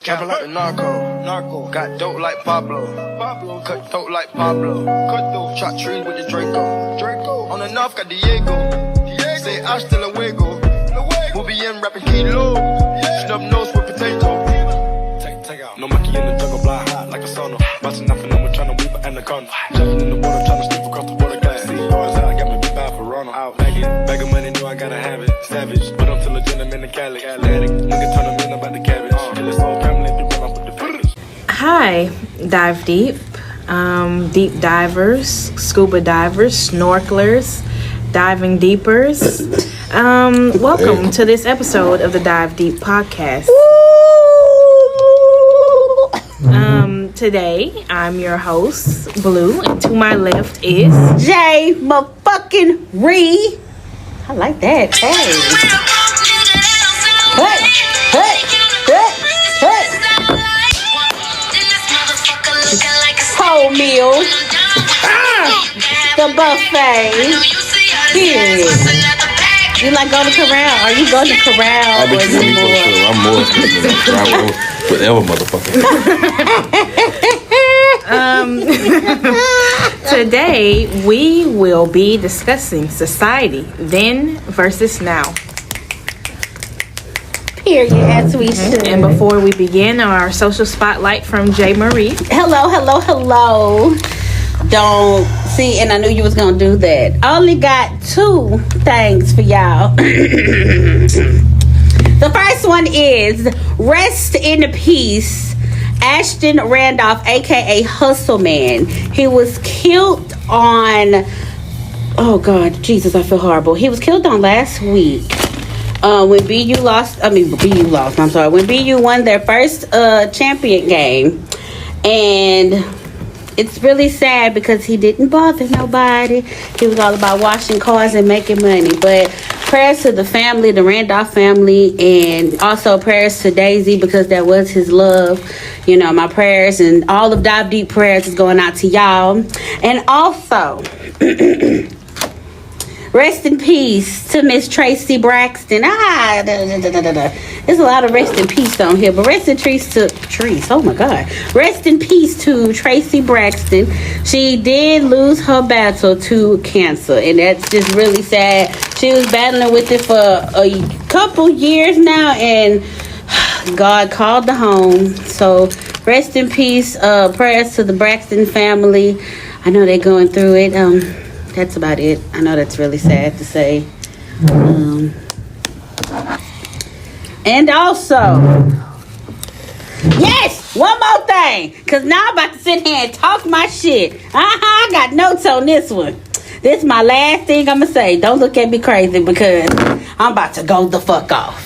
Capping like the narco. Got dope like Pablo. Cut throat like Pablo. Shot trees with the Draco. On the north got Diego. Say hasta luego. We'll be in rapping kilo. Snub nose with potato. Take out. No monkey in the jungle, blind hot like a sauna. Busting nothing, I'm trying to weep an anaconda. Jumping in the water, trying to slip across the water. Glass see yours out, got me big bad for Ronald. Out bag of money, know I gotta have it. Savage, but I'm still a gentleman in Cali. Atlantic, nigga turn them in about the cabbage. Kill his whole family, they run off with the package. Hi, Dive Deep. Deep divers, scuba divers, snorkelers, diving deepers. Welcome to this episode of the Dive Deep podcast. Today I'm your host, Blue, and to my left is J motherfucking Ree. I like that. Hey. Whole meal. The buffet. Period. You like going to Corral? Are you going to Corral? I'll be for sure. I'm more than whatever, motherfucker. Today we will be discussing society then versus now. Period, as we should. And before we begin, our social spotlight from J. Marie. Hello. Don't see, and I knew you was gonna do that. I only got two things for y'all. The first one is rest in peace, Ashton Randolph, aka Hustle Man. He was killed on, oh God, Jesus, I feel horrible. He was killed on last week. When BU when BU won their first champion game. And it's really sad because he didn't bother nobody. He was all about washing cars and making money. But prayers to the family, the Randolph family, and also prayers to Daisy because that was his love. You know, my prayers and all of Dive Deep prayers is going out to y'all. And also, rest in peace to Miss Tracy Braxton. There's a lot of rest in peace on here, but rest in peace to Trees. Oh my God. Rest in peace to Tracy Braxton. She did lose her battle to cancer, and that's just really sad. She was battling with it for a couple years now, and God called her home. So rest in peace. Prayers to the Braxton family. I know they're going through it. That's about it. I know that's really sad to say. And also, yes, one more thing. Because now I'm about to sit here and talk my shit. I got notes on this one. This is my last thing I'm going to say. Don't look at me crazy because I'm about to go the fuck off.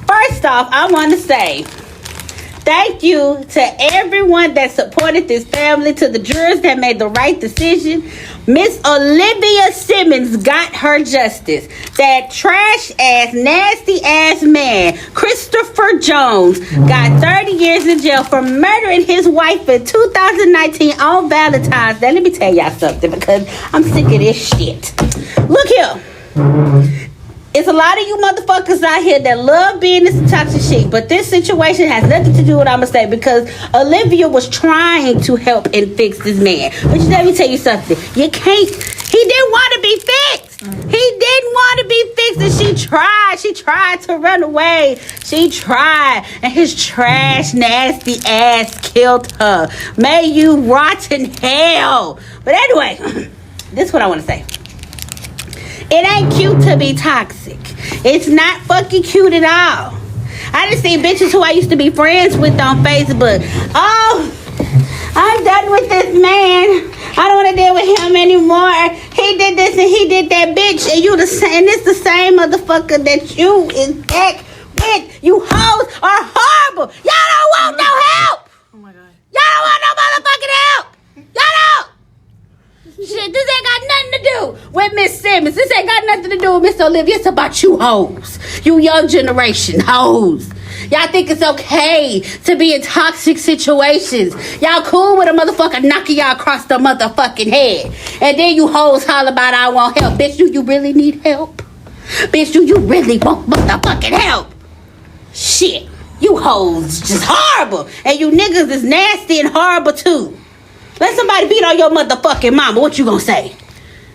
First off, I want to say thank you to everyone that supported this family, to the jurors that made the right decision. Miss Olivia Simmons got her justice. That trash ass, nasty ass man, Christopher Jones, got 30 years in jail for murdering his wife in 2019 on Valentine's Day. Let me tell y'all something because I'm sick of this shit. Look here. It's a lot of you motherfuckers out here that love being this toxic shit, but this situation has nothing to do with what I'm gonna say because Olivia was trying to help and fix this man. But let me tell you something. You can't. He didn't want to be fixed. He didn't want to be fixed, and she tried. She tried to run away. She tried, and his trash, nasty ass killed her. May you rot in hell. But anyway, this is what I want to say. It ain't cute to be toxic. It's not fucking cute at all. I just seen bitches who I used to be friends with on Facebook. Oh, I'm done with this man. I don't want to deal with him anymore. He did this and he did that, bitch. And you the same. It's the same motherfucker that you is back with. You hoes are horrible. Y'all don't want no help. Oh my God. Y'all don't want no motherfucking help. Y'all don't. Shit, this ain't got nothing to do with Miss Simmons. This ain't got nothing to do with Miss Olivia. It's about you hoes. You young generation hoes. Y'all think it's okay to be in toxic situations. Y'all cool with a motherfucker knocking y'all across the motherfucking head. And then you hoes holler about I want help. Bitch, do you really need help? Bitch, do you really want motherfucking help? Shit. You hoes just horrible. And you niggas is nasty and horrible too. Let somebody beat on your motherfucking mama. What you gonna say?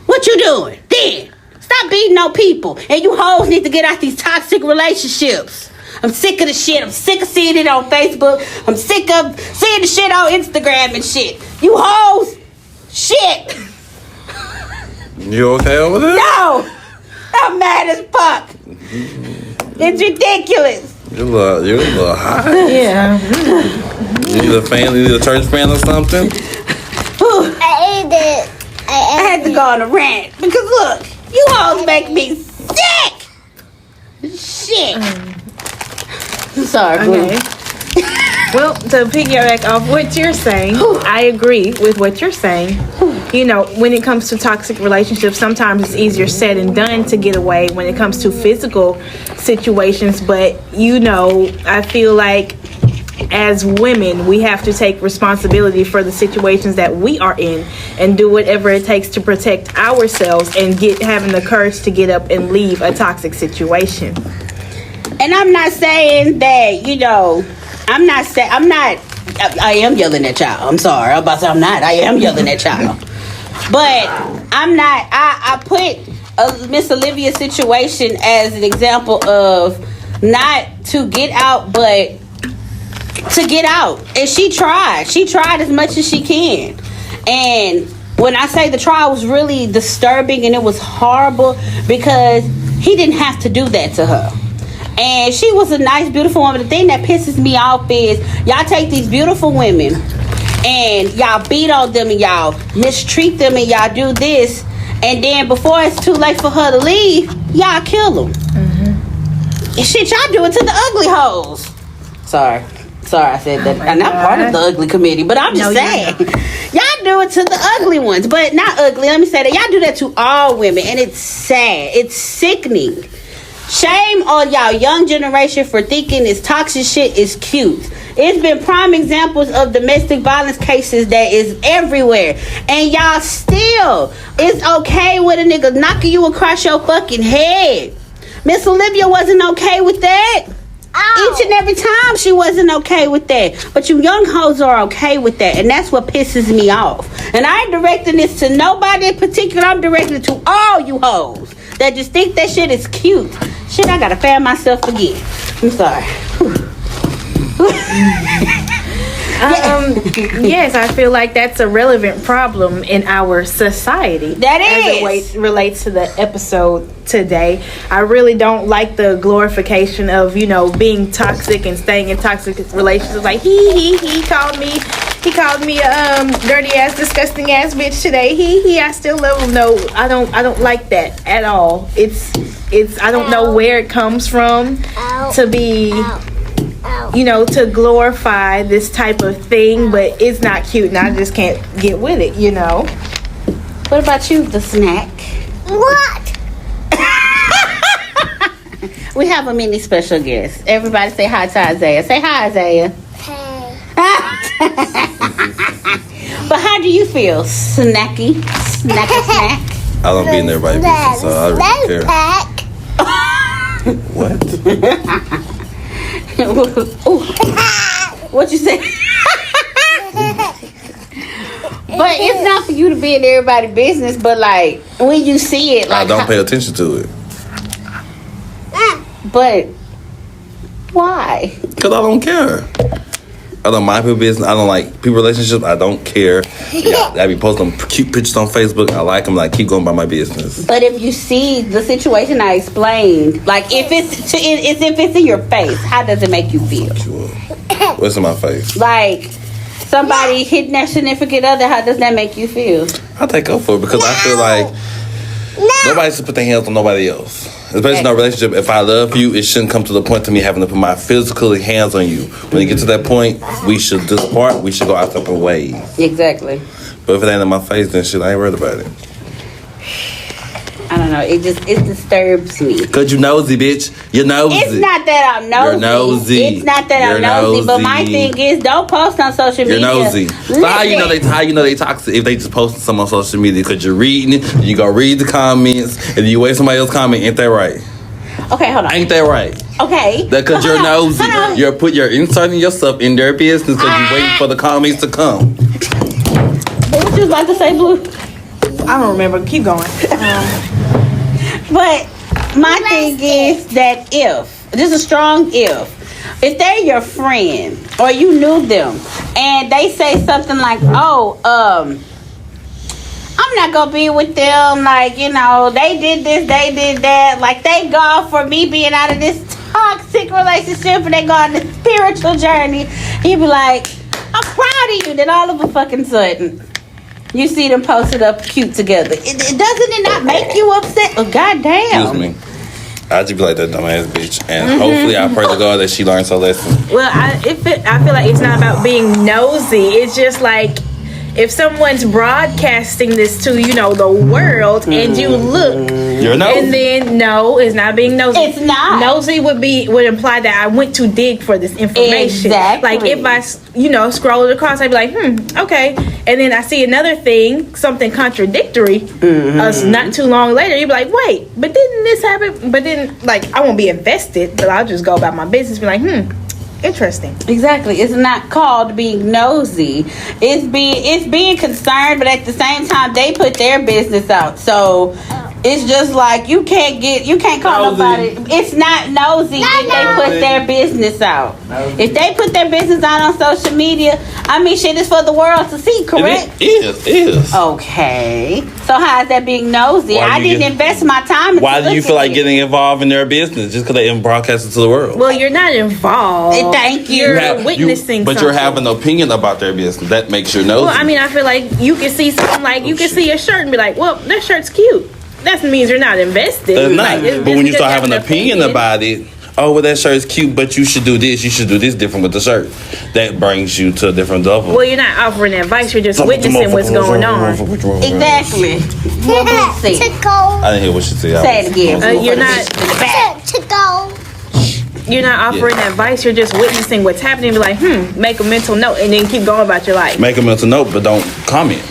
What you doing? Then stop beating on people. And you hoes need to get out these toxic relationships. I'm sick of the shit. I'm sick of seeing it on Facebook. I'm sick of seeing the shit on Instagram and shit. You hoes, shit. You okay over there? No, I'm mad as fuck. It's ridiculous. You're a little hot. Yeah. You need a fan? You need a church fan or something? I ate it. I had to go on a rant because look, you hoes make me sick. Shit. I'm sorry, boo. Okay. Well, to piggyback off what you're saying, I agree with what you're saying. You know, when it comes to toxic relationships, sometimes it's easier said than done to get away when it comes to physical situations. But, you know, I feel like as women, we have to take responsibility for the situations that we are in and do whatever it takes to protect ourselves and having the courage to get up and leave a toxic situation. And I'm not saying that, you know, I am yelling at y'all. I'm sorry. I'm about to say I'm not. I am yelling at y'all. But I'm not. I put Miss Olivia's situation as an example of not to get out, but to get out. And she tried. She tried as much as she can. And when I say the trial was really disturbing and it was horrible because he didn't have to do that to her. And she was a nice, beautiful woman. The thing that pisses me off is y'all take these beautiful women and y'all beat on them and y'all mistreat them and y'all do this. And then before it's too late for her to leave, y'all kill them. Mm-hmm. And shit, y'all do it to the ugly hoes. Sorry, I said that. I'm not part of the ugly committee, but I'm just saying. Y'all do it to the ugly ones, but not ugly. Let me say that. Y'all do that to all women, and it's sad. It's sickening. Shame on y'all young generation for thinking this toxic shit is cute. It's been prime examples of domestic violence cases that is everywhere. And y'all still, it's okay with a nigga knocking you across your fucking head. Miss Olivia wasn't okay with that. Ow. Each and every time she wasn't okay with that. But you young hoes are okay with that. And that's what pisses me off. And I ain't directing this to nobody in particular. I'm directing it to all you hoes that just think that shit is cute. Shit, I gotta fan myself again. I'm sorry. Yes, I feel like that's a relevant problem in our society. That is. As it relates to the episode today. I really don't like the glorification of, you know, being toxic and staying in toxic relationships. Like, he called me a dirty ass, disgusting ass bitch today. I still love him. No, I don't like that at all. It's I don't know where it comes from to be, you know, to glorify this type of thing, but it's not cute and I just can't get with it, you know. What about you, the snack? What? We have a mini special guest. Everybody say hi to Isaiah. Say hi, Isaiah. Hey. But how do you feel? Snacky snack. I don't be in everybody's business, so I don't really care. Pack. What? What you say? But it's not for you to be in everybody's business, but like when you see it, like I don't pay attention to it. But why? Because I don't care. I don't mind people business. I don't like people relationships. I don't care. I be posting cute pictures on Facebook. I like them. Like, keep going by my business. But if you see the situation I explained, like if it's in your face, how does it make you feel? What's in my face? Like somebody hitting their significant other, how does that make you feel? I take up for it because I feel like nobody should put their hands on nobody else. Especially in a relationship. If I love you, it shouldn't come to the point to me having to put my physical hands on you. When you get to that point, we should depart. We should go our separate ways. Exactly. But if it ain't in my face, then shit, I ain't worried about it. I don't know. It disturbs me. Cause you nosy, bitch. You're nosy. It's not that I'm nosy. You're nosy. It's not that I'm nosy. But my thing is, don't post on social media. You're nosy. So how you know they toxic if they just posting something on social media? Cause you're reading it, you go read the comments, and you wait somebody else's comment. Ain't that right? Okay, hold on. Ain't that right? Okay. That because you're nosy. Hold on. You're inserting yourself in their business because you're waiting for the comments to come. What you was about to say, Blue? I don't remember. Keep going. But my thing is that if, this is a strong if they're your friend or you knew them and they say something like, oh, I'm not gonna be with them, like, you know, they did this, they did that, like they go off for me being out of this toxic relationship and they go on this spiritual journey. You be like, I'm proud of you. Then all of a fucking sudden you see them posted up cute together. Doesn't it not make you upset? Oh, goddamn. Excuse me. I just be like that dumbass bitch, and hopefully I pray to God that she learns her lesson. Well, I feel like it's not about being nosy. It's just like if someone's broadcasting this to, you know, the world, and you look, You're nosy. and then no, it's not being nosy. It's not. Nosy would imply that I went to dig for this information. Exactly. Like if I, you know, scroll it across, I'd be like, okay, and then I see another thing, something contradictory. Not too long later, you'd be like, wait, but didn't this happen? But then, like, I won't be invested, but I'll just go about my business, be like, interesting. Exactly. It's not called being nosy. It's being concerned, but at the same time they put their business out. So it's just like you can't call Nosy. nobody. It's not nosy if they put their business out. If they put their business out on social media, I mean, shit is for the world to see, correct? It is. Okay. So how is that being nosy? Why I do you didn't invest my time into Why do you looking feel like at it. getting involved in their business just because they broadcast it to the world? Well, you're not involved. Thank you. You're witnessing but something. you're having an opinion about their business. That makes you nosy. Well, I mean, I feel like you can see something like you can see a shirt and be like, well, that shirt's cute. That means you're not invested. They're not. Like, it's But just when you because start have having an opinion about it, oh, well, that shirt's cute, but you should do this. You should do this different with the shirt. That brings you to a different level. well, you're not offering advice. You're just witnessing what's going on. Exactly. What we see. To go. I didn't hear what she said. Say it again. You're not. To go. You're not offering advice. You're just witnessing what's happening. Be like, make a mental note, and then keep going about your life. Make a mental note, but don't comment.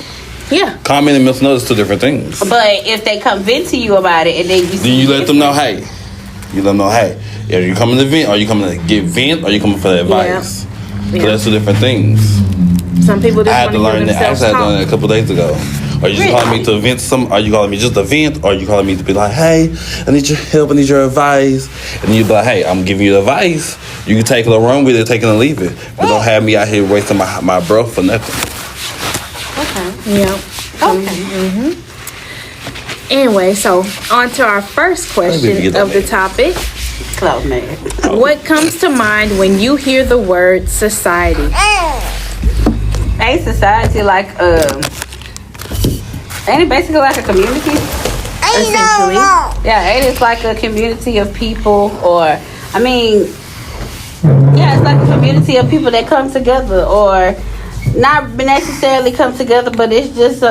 Yeah. Comment and mental note is two different things. But if they convince you about it and then you Then you let them know, hey. You let them know, hey. Are you coming to vent? Are you coming to get vent? Or are you coming for the advice? Yeah. So that's two different things. Some people just I had want to to learn give that. I themselves actually had to learn talk. that a couple days ago. Are you just calling me to vent some? Are you calling me just to vent? Or are you calling me to be like, hey, I need your help, I need your advice? And then you be like, hey, I'm giving you the advice. You can take it or run with it, take it or leave it. But don't have me out here wasting my breath for nothing. Yeah. Okay. Anyway, so on to our first question of the topic. Close man. What comes to mind when you hear the word society? A society like ain't it basically like a community? Essentially. Yeah, it is like a community of people, or I mean, yeah, it's like a community of people that come together, or not necessarily come together, but it's just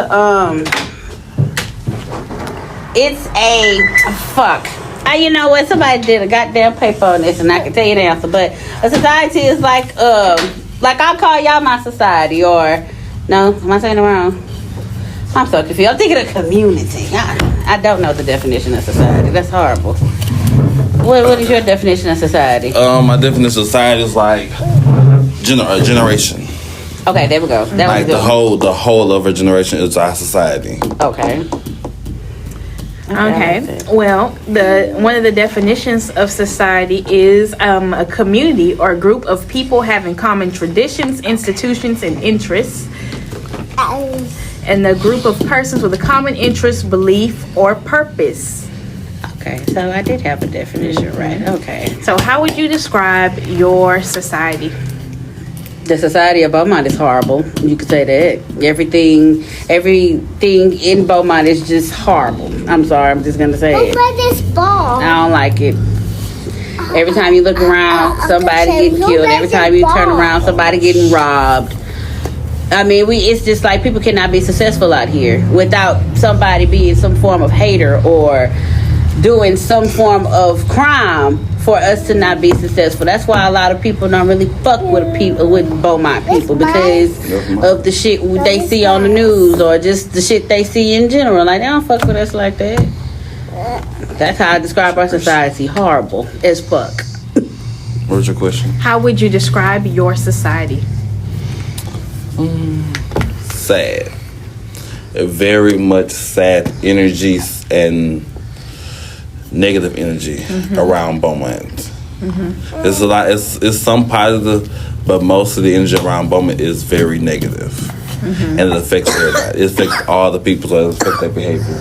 it's a fuck. You know what? Somebody did a goddamn paper on this, and I can tell you the answer. But a society is like I'll call y'all my society, or no, am I saying it wrong? I'm so confused. I'm thinking of community. I don't know the definition of society. That's horrible. What is your definition of society? My definition of society is like generation. Okay, there we go. That Like was good. the whole of a generation is our society. Okay. Okay. Well, one of the definitions of society is a community or group of people having common traditions, institutions, and interests. And the group of persons with a common interest, belief, or purpose. Okay, so I did have a definition, right? Okay. So how would you describe your society? The society of Beaumont is horrible. You could say that. Everything in Beaumont is just horrible. I'm sorry, I'm just gonna say it. Where this ball? I don't like it. Every time you look around, somebody getting killed. Every time you turn around, somebody getting robbed. I mean, it's just like people cannot be successful out here without somebody being some form of hater or doing some form of crime for us to not be successful. That's why a lot of people don't really fuck with Beaumont people, because of the shit they see on the news or just the shit they see in general. Like, they don't fuck with us like that. That's how I describe our society. Horrible as fuck. What's your question? How would you describe your society? Sad. Very much sad energies and negative energy around Beaumont. It's a lot. It's some positive, but most of the energy around Beaumont is very negative, and it affects everybody. It affects all the people, so it affects their behavior.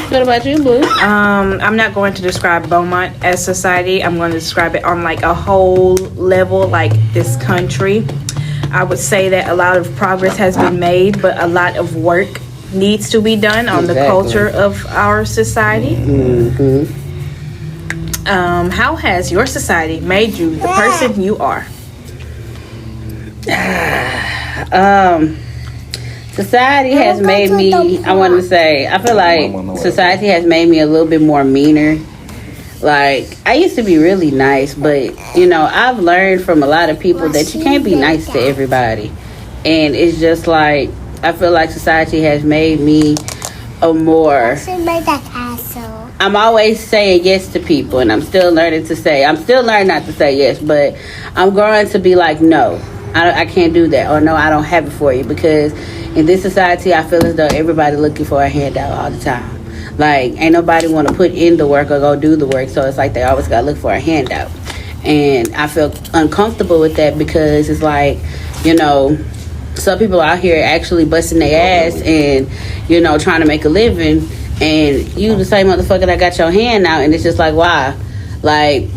What about you, Blue? I'm not going to describe Beaumont as society. I'm going to describe it on like a whole level, like this country. I would say that a lot of progress has been made, but a lot of work needs to be done on the culture of our society. How has your society made you the person you are? Society has made me, I want to say, I feel like society has made me a little bit more meaner. Like, I used to be really nice, but, you know, I've learned from a lot of people that you can't be nice to everybody. And it's just like, I feel like society has made me a more... I'm always saying yes to people, and I'm still learning not to say yes, but I'm growing to be like, no, I can't do that, or no, I don't have it for you, because in this society, I feel as though everybody looking for a handout all the time. Like, ain't nobody want to put in the work or go do the work, so it's like they always got to look for a handout. And I feel uncomfortable with that because it's like, you know, some people out here actually busting their ass and, you know, trying to make a living, and you the same motherfucker that got your hand out, and it's just like, why? Like,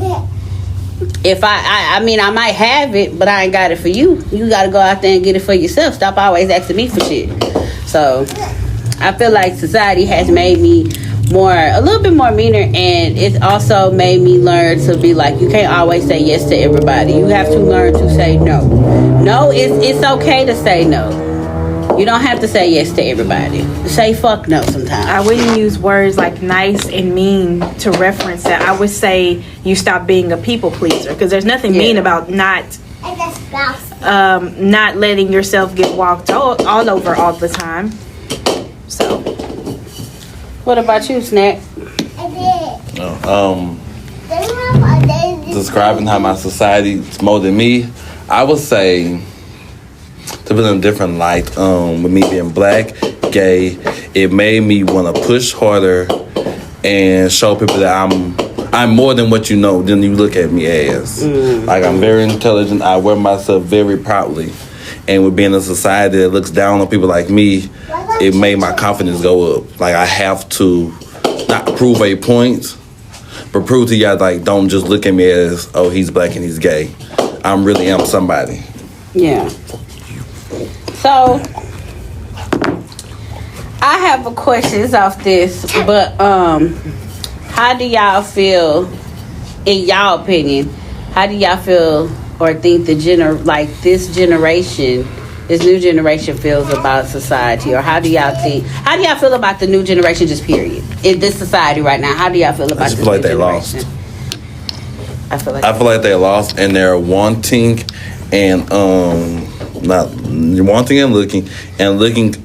if I mean, I might have it, but I ain't got it for you. You got to go out there and get it for yourself. Stop always asking me for shit. So I feel like society has made me a little bit more meaner, and it's also made me learn to be like, you can't always say yes to everybody. You have to learn to say no. No, it's okay to say no. You don't have to say yes to everybody. Say fuck no sometimes. I wouldn't use words like nice and mean to reference that. I would say you stop being a people pleaser, because there's nothing mean about not letting yourself get walked all over all the time. So, what about you, Snack? Describing how my society's molded me, I would say, to put in a different light, with me being black, gay, it made me want to push harder and show people that I'm more than what you know, than you look at me as. Like, I'm very intelligent. I wear myself very proudly. And with being in a society that looks down on people like me, it made my confidence go up. Like, I have to not prove a point, but prove to y'all, like, don't just look at me as, oh, he's black and he's gay. I really am somebody. Yeah. So, I have a question off this, but how do y'all feel, in y'all opinion, how do y'all feel or think this new generation feels about society, or how do y'all feel about the new generation, just period, in this society right now? How do y'all feel about this new generation? Lost. I feel like they lost, and they're wanting and not wanting and looking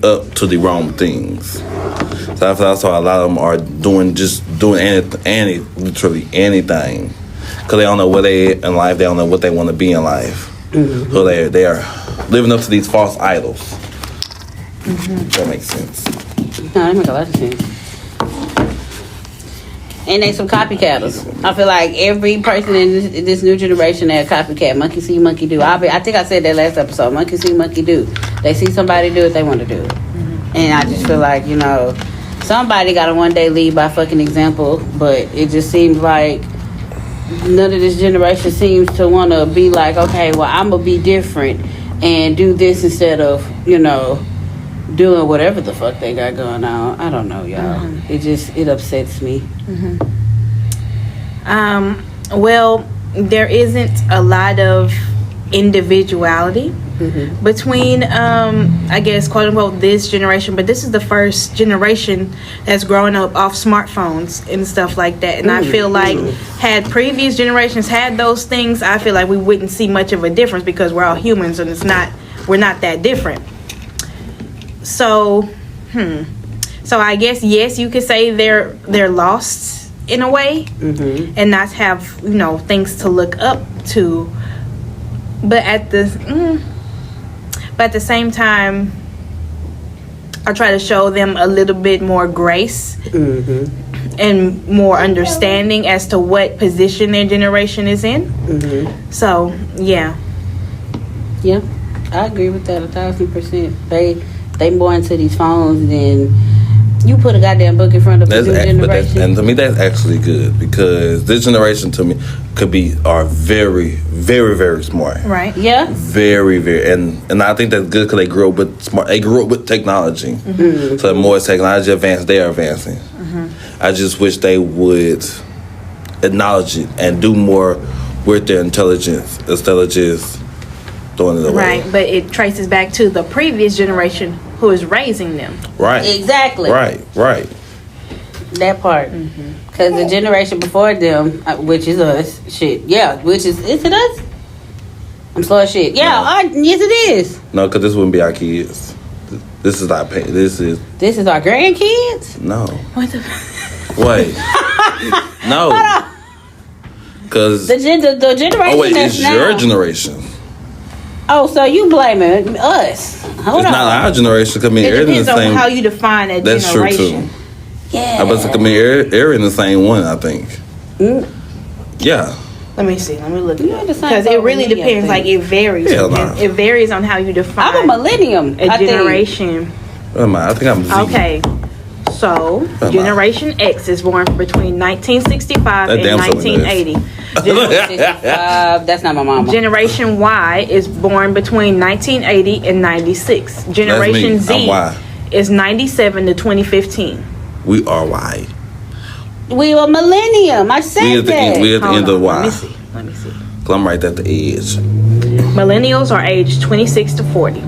up to the wrong things. So I feel that's why a lot of them are doing literally anything, because they don't know where they in life. They don't know what they want to be in life. So they are living up to these false idols. That makes sense. No, that makes a lot of sense. And they some copycatters. I feel like every person in this new generation, they're a copycat. Monkey see, monkey do. I think I said that last episode. Monkey see, monkey do. They see somebody do it, they want to do it. And I just feel like, you know, somebody got to one day lead by fucking example. But it just seems like none of this generation seems to want to be like, okay, well, I'm going to be different and do this instead of, you know, doing whatever the fuck they got going on. I don't know, y'all. It upsets me. Well, there isn't a lot of individuality between, I guess, quote unquote, this generation, but this is the first generation that's growing up off smartphones and stuff like that. And I feel like had previous generations had those things, I feel like we wouldn't see much of a difference, because we're all humans and we're not that different. So So I guess yes, you could say they're lost in a way, and not have things to look up to. But at the same time, I try to show them a little bit more grace and more understanding as to what position their generation is in. So yeah, I agree with that 1,000%. They more into these phones than you put a goddamn book in front of a new generation. And to me, that's actually good, because this generation to me are very, very, very smart. right. Yeah. Very, very, and I think that's good because they grew up with smart. They grew up with technology. So the more technology advanced, they are advancing. I just wish they would acknowledge it and do more with their intelligence instead of just throwing it away. Right, but it traces back to the previous generation who is raising them. Right. Exactly. Right. That part. Because the generation before them, which is us, is it us? I'm slow as shit. Yeah, yes it is. No, because this wouldn't be our kids. This is our This is our grandkids? no. What the? Wait. No. Because The generation it's that's now. your generation. Oh, so you blaming us. Hold It's on. not our generation. Come in, It they're in the depends on same. how you define a That's true generation. too. Yeah. I was come in, they're in the same one. I think. Yeah. Let me see. Let me look You're the same because it really over me, I depends. think. Like it varies. Hell nah. It varies on how you define I'm a millennium. a I think. generation. What am I think I'm Z. Okay. So, Am I? Generation X is born between 1965 That and damn sure is. 1980. That's not my mama. Generation Y is born between 1980 and 96. Generation me. Z I'm Y. is 97 to 2015. We are Y. We were millennium. I said We at the that. end. We at the Hold end of on, Y. Let me see. 'Cause I'm right at the edge. Millennials are aged 26 to 40.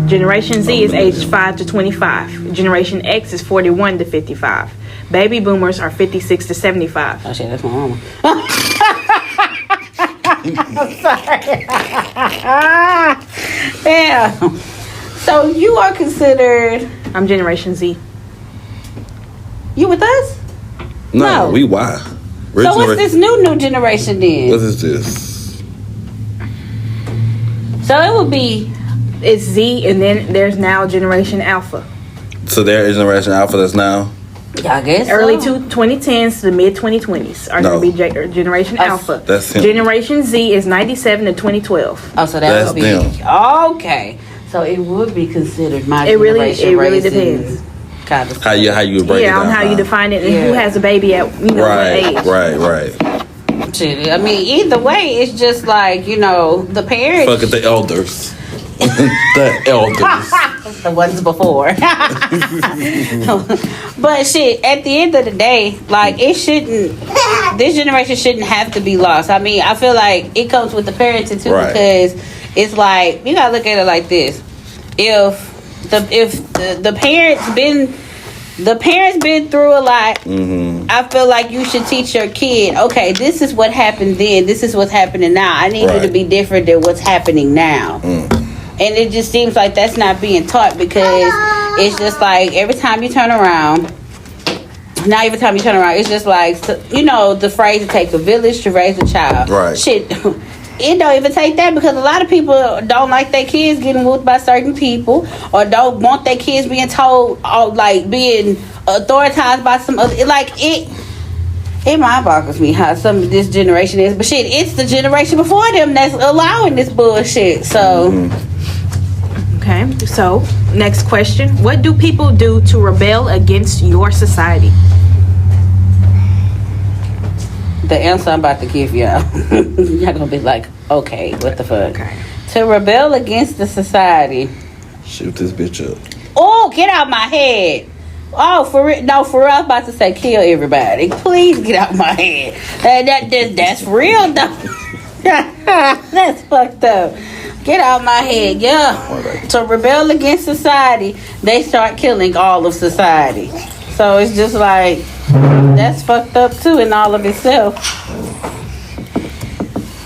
Generation Z is aged 5 to 25. Generation X is 41 to 55. Baby boomers are 56 to 75. Oh shit, that's my mama. I'm sorry. Yeah. So you are considered. I'm Generation Z. You with us? No, No. we Y. We're So what's this new generation then? What is this? So it would be. It's Z, and then there's now Generation Alpha. So there is Generation Alpha that's now. Yeah, I guess. Early so. 2010s to the mid 2020s are No. going to be Generation Alpha. That's him. Generation Z is 97 to 2012. Oh, so that That's would be. them. Okay. So it would be considered my It really generation. depends. Kind of. How you break it Yeah, down? on how you define it and who has a baby at what age. Right. Shit, I mean, either way, it's just like the parents. Fuck it, the elders. The elders. The ones before. But shit, at the end of the day, like this generation shouldn't have to be lost. I mean, I feel like it comes with the parenting too, Right. because it's like you gotta look at it like this. If the parents been through a lot, I feel like you should teach your kid, okay, this is what happened then, this is what's happening now. I need you to Right. be different than what's happening now. And it just seems like that's not being taught, because it's just like every time you turn around, it's just like, the phrase, it takes a village to raise a child. Right. Shit, it don't even take that, because a lot of people don't like their kids getting whooped by certain people, or don't want their kids being told, being authorized by some other, it mind boggles me how some of this generation is. But shit, it's the generation before them that's allowing this bullshit. So... Okay, so next question. What do people do to rebel against your society? The answer I'm about to give y'all, y'all gonna be like, okay, what the fuck? Okay. To rebel against the society. Shoot this bitch up. Oh, get out my head. Oh, for real? No, for real. I was about to say kill everybody. Please get out my head. That's real though. That's fucked up. Get out my head, yeah. To rebel against society, they start killing all of society. So it's just like, that's fucked up too in all of itself.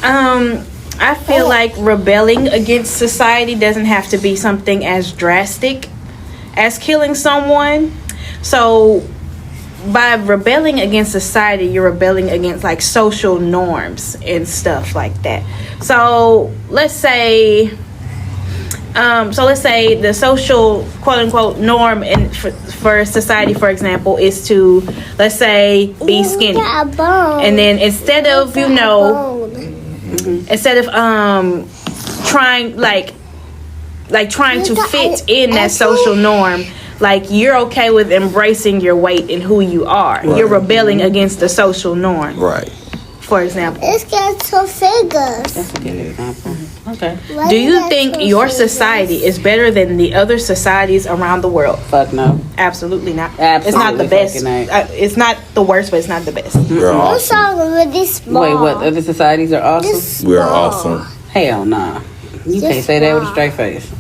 I feel like rebelling against society doesn't have to be something as drastic as killing someone. So by rebelling against society, you're rebelling against like social norms and stuff like that. So let's say the social quote unquote norm for society, for example, is to, let's say, be skinny. And then instead of trying to fit in that social norm, like you're okay with embracing your weight and who you are. Right. You're rebelling against the social norm. Right. For example. Let's get two figures. That's a good example. Okay. Do you think your society is better than the other societies around the world? Fuck no. Absolutely not. Absolutely. It's not the best. It's not the worst, but it's not the best. We're awesome. Really small. Wait, what? Other societies are awesome? We're awesome. Hell nah. You can't say that with a straight face.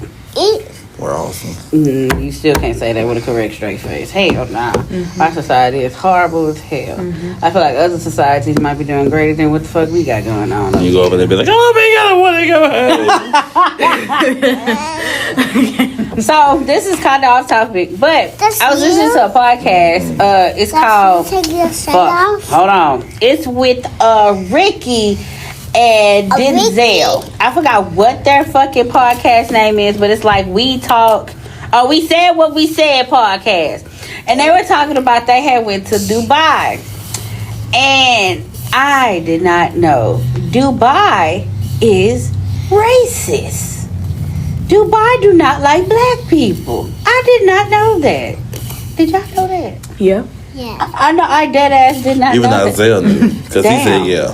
We're awesome. You still can't say that with a correct straight face. Hell nah. Our society is horrible as hell. I feel like other societies might be doing greater than what the fuck we got going on. You go over there and be like, oh my God, I want to go home. So this is kind of off topic, but I was listening to a podcast. It's called. Take your shirt off. Hold on. It's with Ricky and Denzel. I forgot what their fucking podcast name is, but it's like We Talk. Oh, We Said What We Said podcast. And they were talking about they had went to Dubai. And I did not know Dubai is racist. Dubai do not like black people. I did not know that. Did y'all know that? Yeah. Yeah. I know I dead ass did not Even know that. Isaiah knew. Because he said, yeah.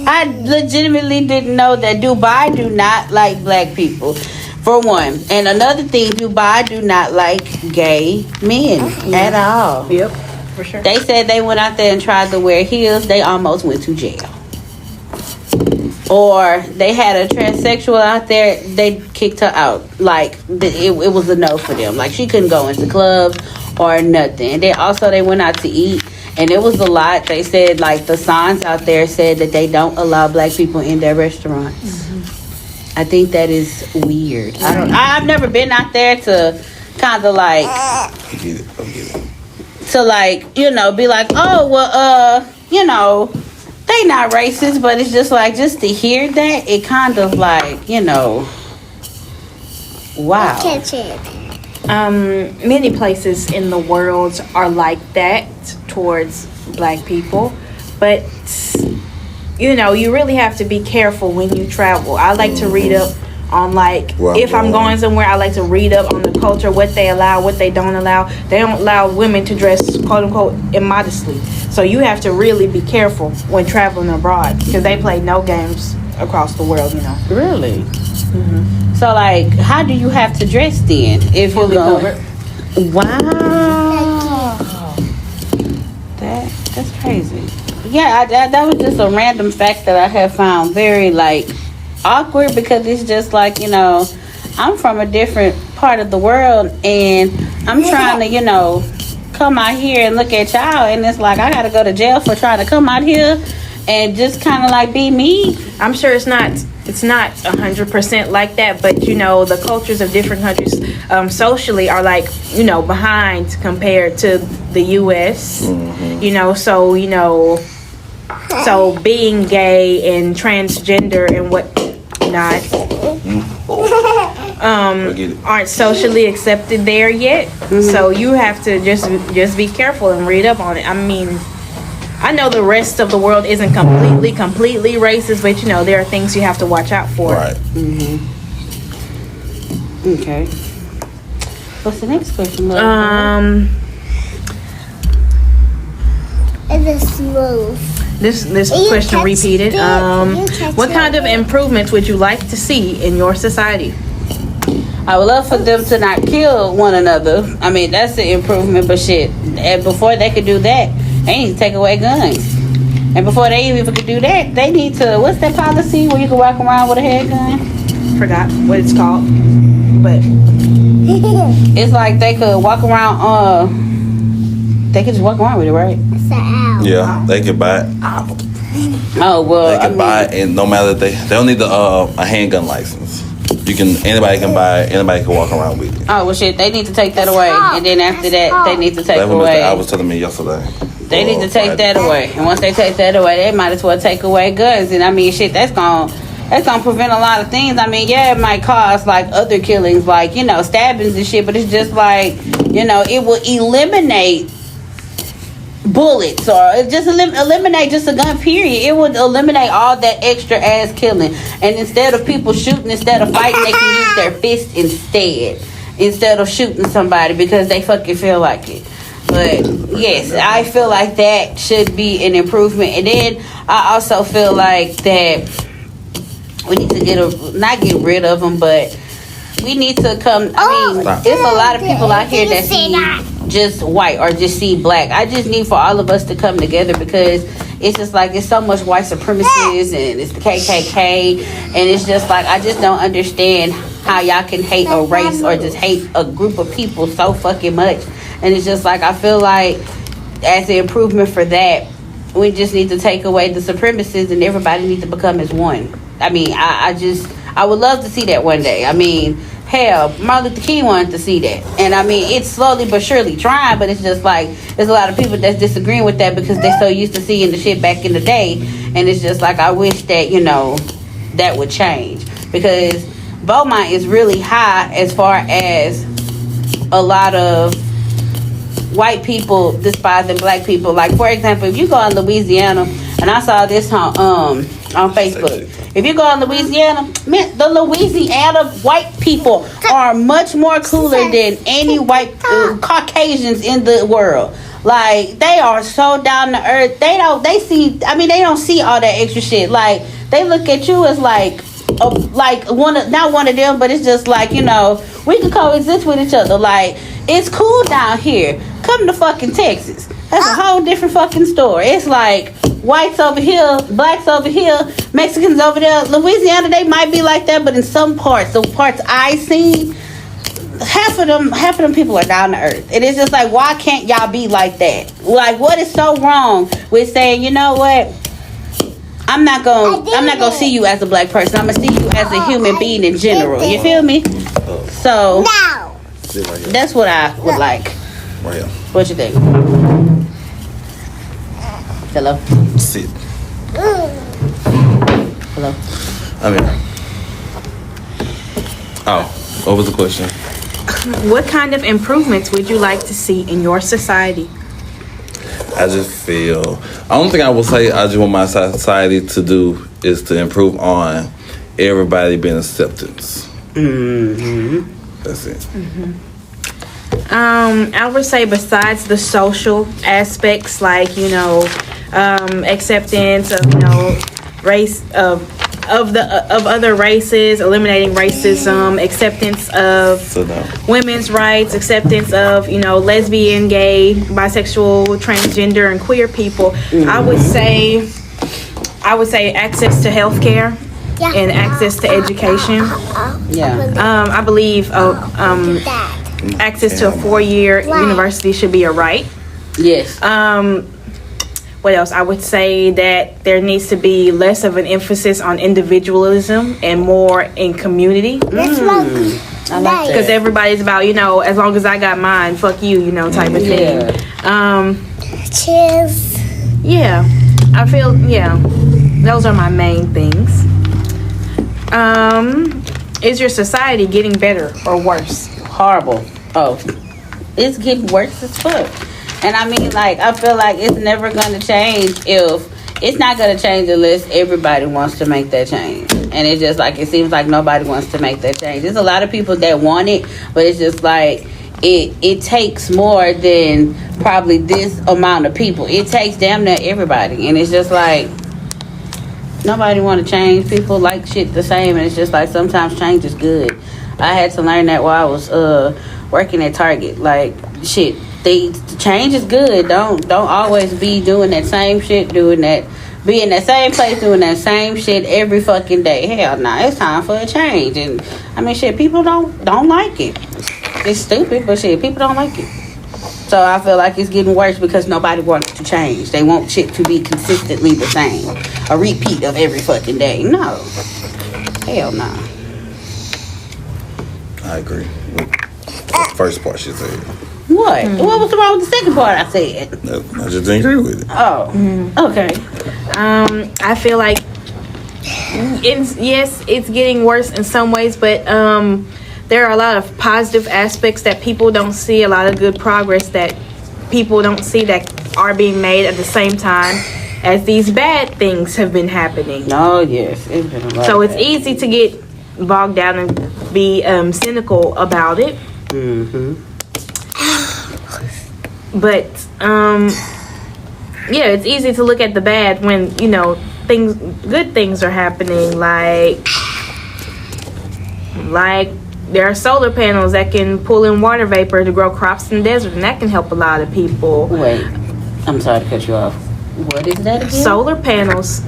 I legitimately didn't know that Dubai do not like black people, for one. And another thing, Dubai do not like gay men at all. Yep. For sure. They said they went out there and tried to wear heels. They almost went to jail. Or they had a transsexual out there. They kicked her out. Like, it was a no for them. Like, she couldn't go into clubs or nothing. And then also they went out to eat. And it was a lot. They said, like, the signs out there said that they don't allow black people in their restaurants. I think that is weird. I've never been out there to kind of like, Get it. to like, you know, be like, oh, well, you know, they not racist, but it's just like, just to hear that, it kind of like, you know, wow. Catch it. Many places in the world are like that towards black people, but you know, you really have to be careful when you travel. I like to read up on, like, if I'm going somewhere, I like to read up on the culture, what they allow, what they don't allow. They don't allow women to dress quote unquote immodestly, so you have to really be careful when traveling abroad, because they play no games across the world, you know. Really? So, like, how do you have to dress then? If you're going? Wow. That's crazy. Yeah, that was just a random fact that I have found very, like, awkward, because it's just like, you know, I'm from a different part of the world and I'm trying to, you know, come out here and look at y'all, and it's like I gotta go to jail for trying to come out here and just kind of like be me. I'm sure it's not 100% like that, but you know, the cultures of different countries socially are, like, you know, behind compared to the US. You know, so, you know, so being gay and transgender and whatnot aren't socially accepted there yet. So you have to just be careful and read up on it. I mean, I know the rest of the world isn't completely racist, but you know, there are things you have to watch out for. Right. Okay. What's the next question? It is smooth. This You question catch repeated. it. You catch What it. kind of improvements would you like to see in your society? I would love for them to not kill one another. I mean, that's the improvement, but shit. And before they could do that, they need to take away guns. And before they even could do that, they need to, what's that policy where you can walk around with a handgun? Forgot what it's called, but It's like they could walk around, they could just walk around with it, right? It's an owl. Yeah, they can buy it. Oh, well, They can buy it, and no matter they don't need a handgun license. Anybody can buy it, anybody can walk around with it. Oh well, shit. They need to take that away, and then after that, they need to take That's what away. I was telling me yesterday. They need to take that away, and once they take that away, they might as well take away guns. And I mean, shit, that's gonna prevent a lot of things. I mean, yeah, it might cause like other killings, like stabbings and shit, but it's just like it will eliminate bullets, or it just eliminate just a gun, period. It would eliminate all that extra ass killing, and instead of people shooting, instead of fighting, they can use their fists instead of shooting somebody because they fucking feel like it. But yes, I feel like that should be an improvement. And then I also feel like that we need to not get rid of them, but we need to come. I mean, there's a lot of people out here that see just white or just see black. I just need for all of us to come together, because it's just like it's so much white supremacists and it's the KKK, and it's just like I just don't understand how y'all can hate a race or just hate a group of people so fucking much. And it's just like I feel like as an improvement for that, we just need to take away the supremacists and everybody needs to become as one. I mean, I would love to see that one day. I mean, hell, Martin Luther King wanted to see that. And I mean, it's slowly but surely trying, but it's just like there's a lot of people that's disagreeing with that because they're so used to seeing the shit back in the day. And it's just like I wish that, that would change. Because Beaumont is really high as far as a lot of white people despising black people. Like, for example, if you go in Louisiana, and I saw this on Facebook. If you go in Louisiana, man, the Louisiana white people are much more cooler than any white Caucasians in the world. Like, they are so down to earth. They don't see all that extra shit. Like, they look at you as like not one of them, but it's just like, we can coexist with each other. Like, it's cool down here. Come to fucking Texas. That's a whole different fucking story. It's like whites over here, blacks over here, Mexicans over there. Louisiana, they might be like that, but in some parts, the parts I see, half of them people are down to earth. And it's just like, why can't y'all be like that? Like, what is so wrong with saying, you know what? I'm not gonna see you as a black person. I'm gonna see you as a human being in general. You feel me? So that's what I would like. Right here. What you think? Hello? Sit. Hello? What was the question? What kind of improvements would you like to see in your society? I just feel, the only thing I will say I just want my society to do is to improve on everybody being acceptance. Mm-hmm. That's it. Mm-hmm. I would say besides the social aspects, like acceptance of race of other races, eliminating racism, acceptance of women's rights, acceptance of lesbian, gay, bisexual, transgender, and queer people. Mm-hmm. I would say access to healthcare and access to education. I believe access to a 4-year university should be a right. Yes. What else? I would say that there needs to be less of an emphasis on individualism and more in community. I like that. Because everybody's about, as long as I got mine, fuck you, type of thing. Cheers. Yeah. I feel, those are my main things. Is your society getting better or worse? Horrible. Oh, it's getting worse as fuck. And I mean, like, I feel like it's never gonna change it's not gonna change unless everybody wants to make that change. And it's just like, it seems like nobody wants to make that change. There's a lot of people that want it, but it's just like it takes more than probably this amount of people. It takes damn near everybody. And it's just like nobody want to change. People like shit the same, and it's just like sometimes change is good. I had to learn that while I was working at Target. Like, shit, the change is good. Don't always be doing that same shit, be in that same place doing that same shit every fucking day. Hell nah, it's time for a change. And I mean, shit, people don't like it. It's stupid, but shit, people don't like it. So I feel like it's getting worse because nobody wants to change. They want shit to be consistently the same, a repeat of every fucking day. No, hell nah. I agree with the first part she said. What? What was wrong with the second part I said? I just didn't agree with it. Oh, okay. I feel like yes, it's getting worse in some ways, but there are a lot of positive aspects that people don't see, a lot of good progress that people don't see that are being made at the same time as these bad things have been happening. Oh, yes. It's been a lot. So it's easy to get bogged down and be cynical about it. But yeah, it's easy to look at the bad when good things are happening, like there are solar panels that can pull in water vapor to grow crops in the desert, and that can help a lot of people. Wait, I'm sorry to cut you off. What is that again? Solar panels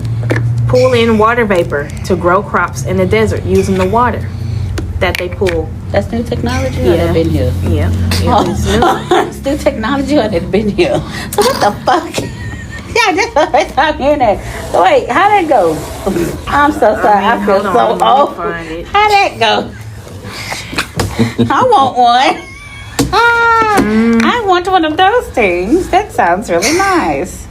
pull in water vapor to grow crops in the desert using the water that they pull. That's new technology or Yeah. they've been here? Yeah. It's new. It's new technology or they've been here? So what the fuck? Yeah, that's the first time hearing that. So wait, how'd that go? I'm so sorry. I feel hold on, so let me old. find it. How'd that go? I want one. I want one of those things. That sounds really nice.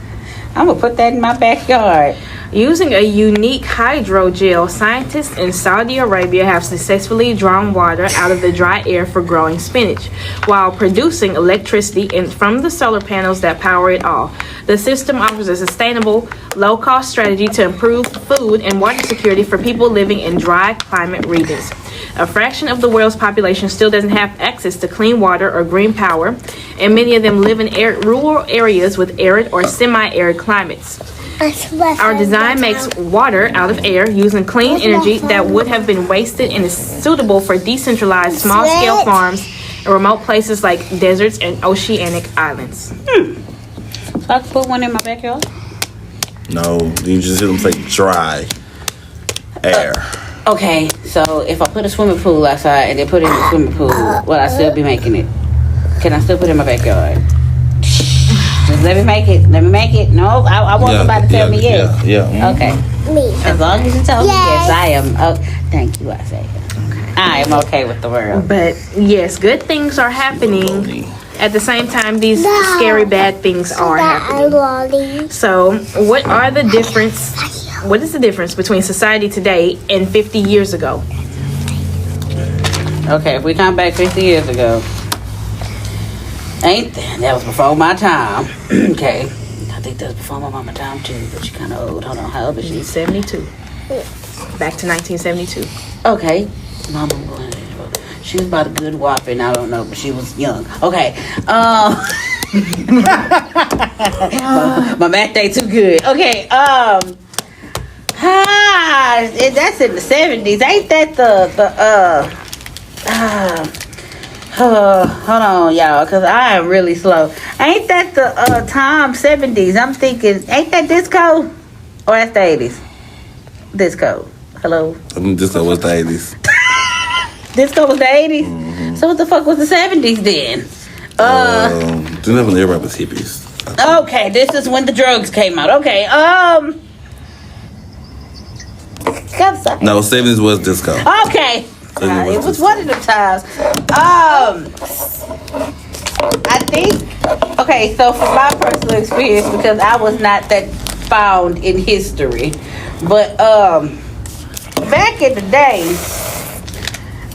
I'm gonna put that in my backyard. Using a unique hydrogel, scientists in Saudi Arabia have successfully drawn water out of the dry air for growing spinach, while producing electricity from the solar panels that power it all. The system offers a sustainable, low-cost strategy to improve food and water security for people living in dry climate regions. A fraction of the world's population still doesn't have access to clean water or green power, and many of them live in rural areas with arid or semi-arid climates. Our design makes water out of air using clean energy that would have been wasted and is suitable for decentralized small-scale farms in remote places like deserts and oceanic islands. So I can put one in my backyard? No, you just hear them say dry air. Okay, so if I put a swimming pool outside and they put it in the swimming pool, will I still be making it? Can I still put it in my backyard? Just let me make it. Let me make it. No, I want somebody to tell me yes. Yeah. Okay. As long as you tell me yes, I am. Thank you, I say. I am okay with the world. But yes, good things are happening. At the same time, these scary bad things are happening. So, what is the difference between society today and 50 years ago? Okay, if we come back 50 years ago, that was before my time. Okay, I think that was before my mama time too, but she kind of old. Hold on, how old is she? 72. Back to 1972. Okay, mama, she was about a good whopping. I don't know, but she was young. Okay, my math ain't too good. Okay, that's in the 70s. Ain't that hold on, y'all, because I am really slow. Ain't that the time 70s? I'm thinking, ain't that disco? Or that's the 80s? Disco. Hello? Disco was the 80s. Disco was the 80s? Mm-hmm. So what the fuck was the 70s then? Didn't have when everybody was hippies. Okay, this is when the drugs came out. Okay, no, 70s was disco. Okay. It was one of the times. I think, okay, so from my personal experience, because I was not that found in history, but back in the day,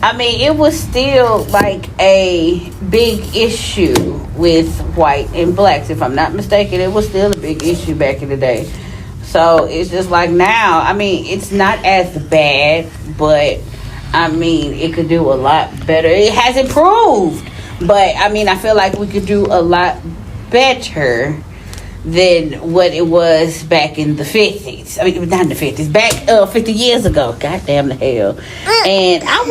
I mean, it was still like a big issue with white and blacks. If I'm not mistaken, it was still a big issue back in the day. So it's just like now, I mean, it's not as bad, but I mean, it could do a lot better. It has improved, but I mean, I feel like we could do a lot better than what it was back in the 50s. I mean, not in the 50s, back 50 years ago. Goddamn the hell. And I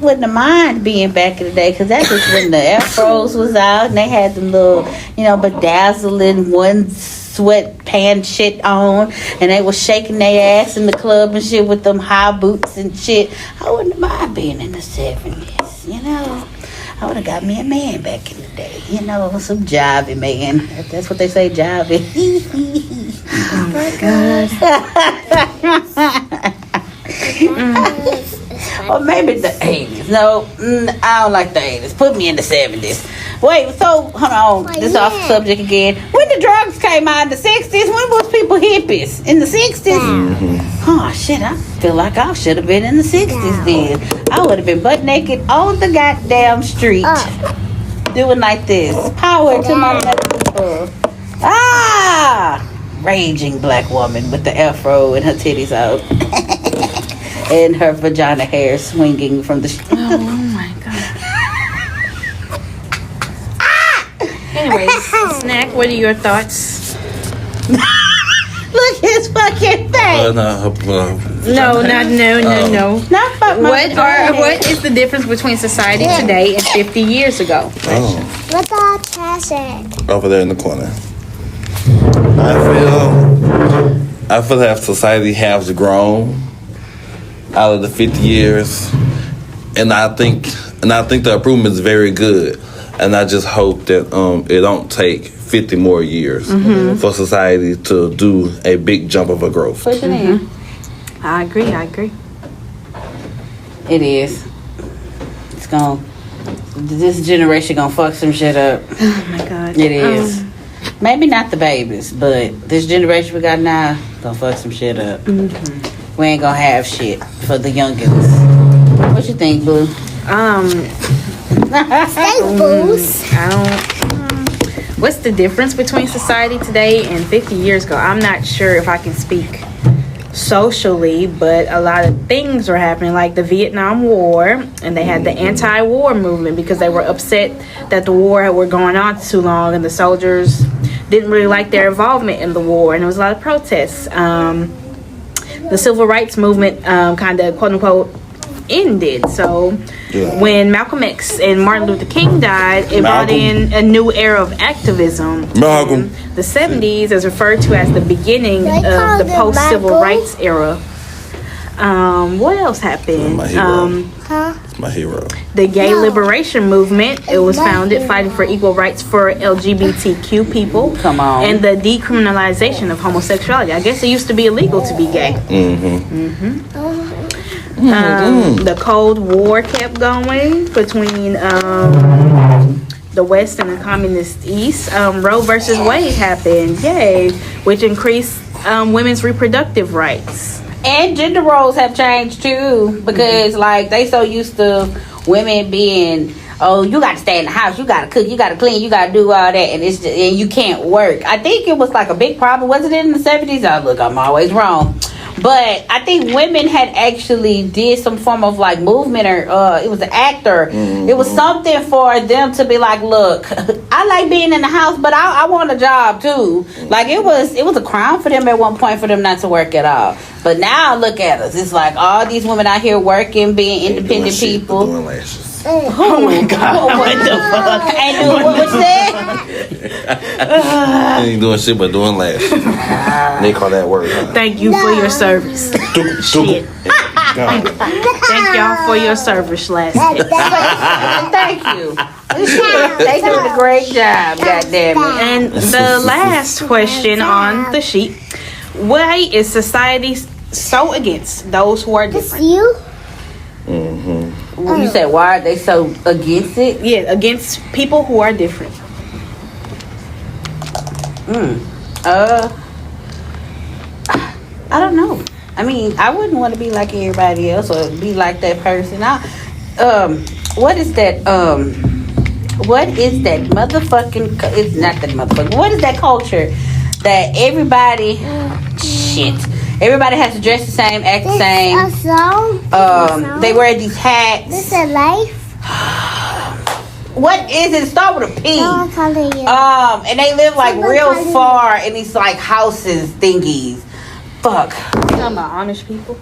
wouldn't have mind being back in the day, because that was when the afros was out and they had them little, bedazzling one sweatpants shit on, and they was shaking their ass in the club and shit with them high boots and shit. I wouldn't mind being in the 70s, I would have got me a man back in the day, some jivey man. That's what they say, jivey. Oh my God. Or maybe the 80s. No, I don't like the 80s. Put me in the 70s. Wait, so, hold on. This off subject again. When the drugs came out in the 60s, when was people hippies? In the 60s? Oh, shit, I feel like I should have been in the 60s then. I would have been butt naked on the goddamn street. Doing like this. Power to my left. Raging black woman with the afro and her titties out. And her vagina hair swinging from the... Oh my god. Anyways, Snack, what are your thoughts? Look his fucking face. No. Not fuck my vagina. What is the difference between society today and 50 years ago? What the present? Over there in the corner. I feel that society has grown out of the 50 years, and I think the improvement is very good, and I just hope that it don't take 50 more years for society to do a big jump of a growth. Push it in. I agree. It is. It's gonna. This generation gonna fuck some shit up. Oh my god. It is. Maybe not the babies, but this generation we got now gonna fuck some shit up. We ain't gonna have shit for the youngins. What you think, Blue? What's the difference between society today and 50 years ago? I'm not sure if I can speak socially, but a lot of things were happening, like the Vietnam War, and they had the anti-war movement because they were upset that the war were going on too long and the soldiers didn't really like their involvement in the war, and there was a lot of protests. The civil rights movement kind of quote unquote ended. So when Malcolm X and Martin Luther King died, it brought in a new era of activism. The 70s is referred to as the beginning of the post-civil rights era. What else happened? My hero. The gay liberation movement. It was founded fighting for equal rights for LGBTQ people. Come on. And the decriminalization of homosexuality. I guess it used to be illegal to be gay. The Cold War kept going between the West and the Communist East. Roe versus Wade happened, which increased women's reproductive rights. And gender roles have changed too, because like they so used to women being, oh, you got to stay in the house, you got to cook, you got to clean, you got to do all that, and it's just, and you can't work. I think it was like a big problem. Was it in the 70s? Oh, look, I'm always wrong. But I think women had actually did some form of like movement, or it was an actor. It was something for them to be like, look, I like being in the house, but I want a job too. Like it was a crime for them at one point for them not to work at all. But now look at us. It's like all these women out here working, being independent people. Doing lashes. Oh my God! What the fuck? Ain't doing what you Ain't doing shit but doing lashes. They call that word. Thank you for your service. Shit. Thank y'all for your service last night. Thank you. They doing a great job. Goddamn it. And the last question on the sheet: why is society so against those who are different? You? You said why are they so against it? Yeah, against people who are different. I don't know. I mean, I wouldn't want to be like everybody else or be like that person. What is that motherfucking? It's not that motherfucking. What is that culture that everybody? Everybody has to dress the same, act the same. A song? They wear these hats. This is life? What is it? Start with a P. No, I'm calling you. And they live like real far in these like houses thingies. Fuck. You talking about Amish people?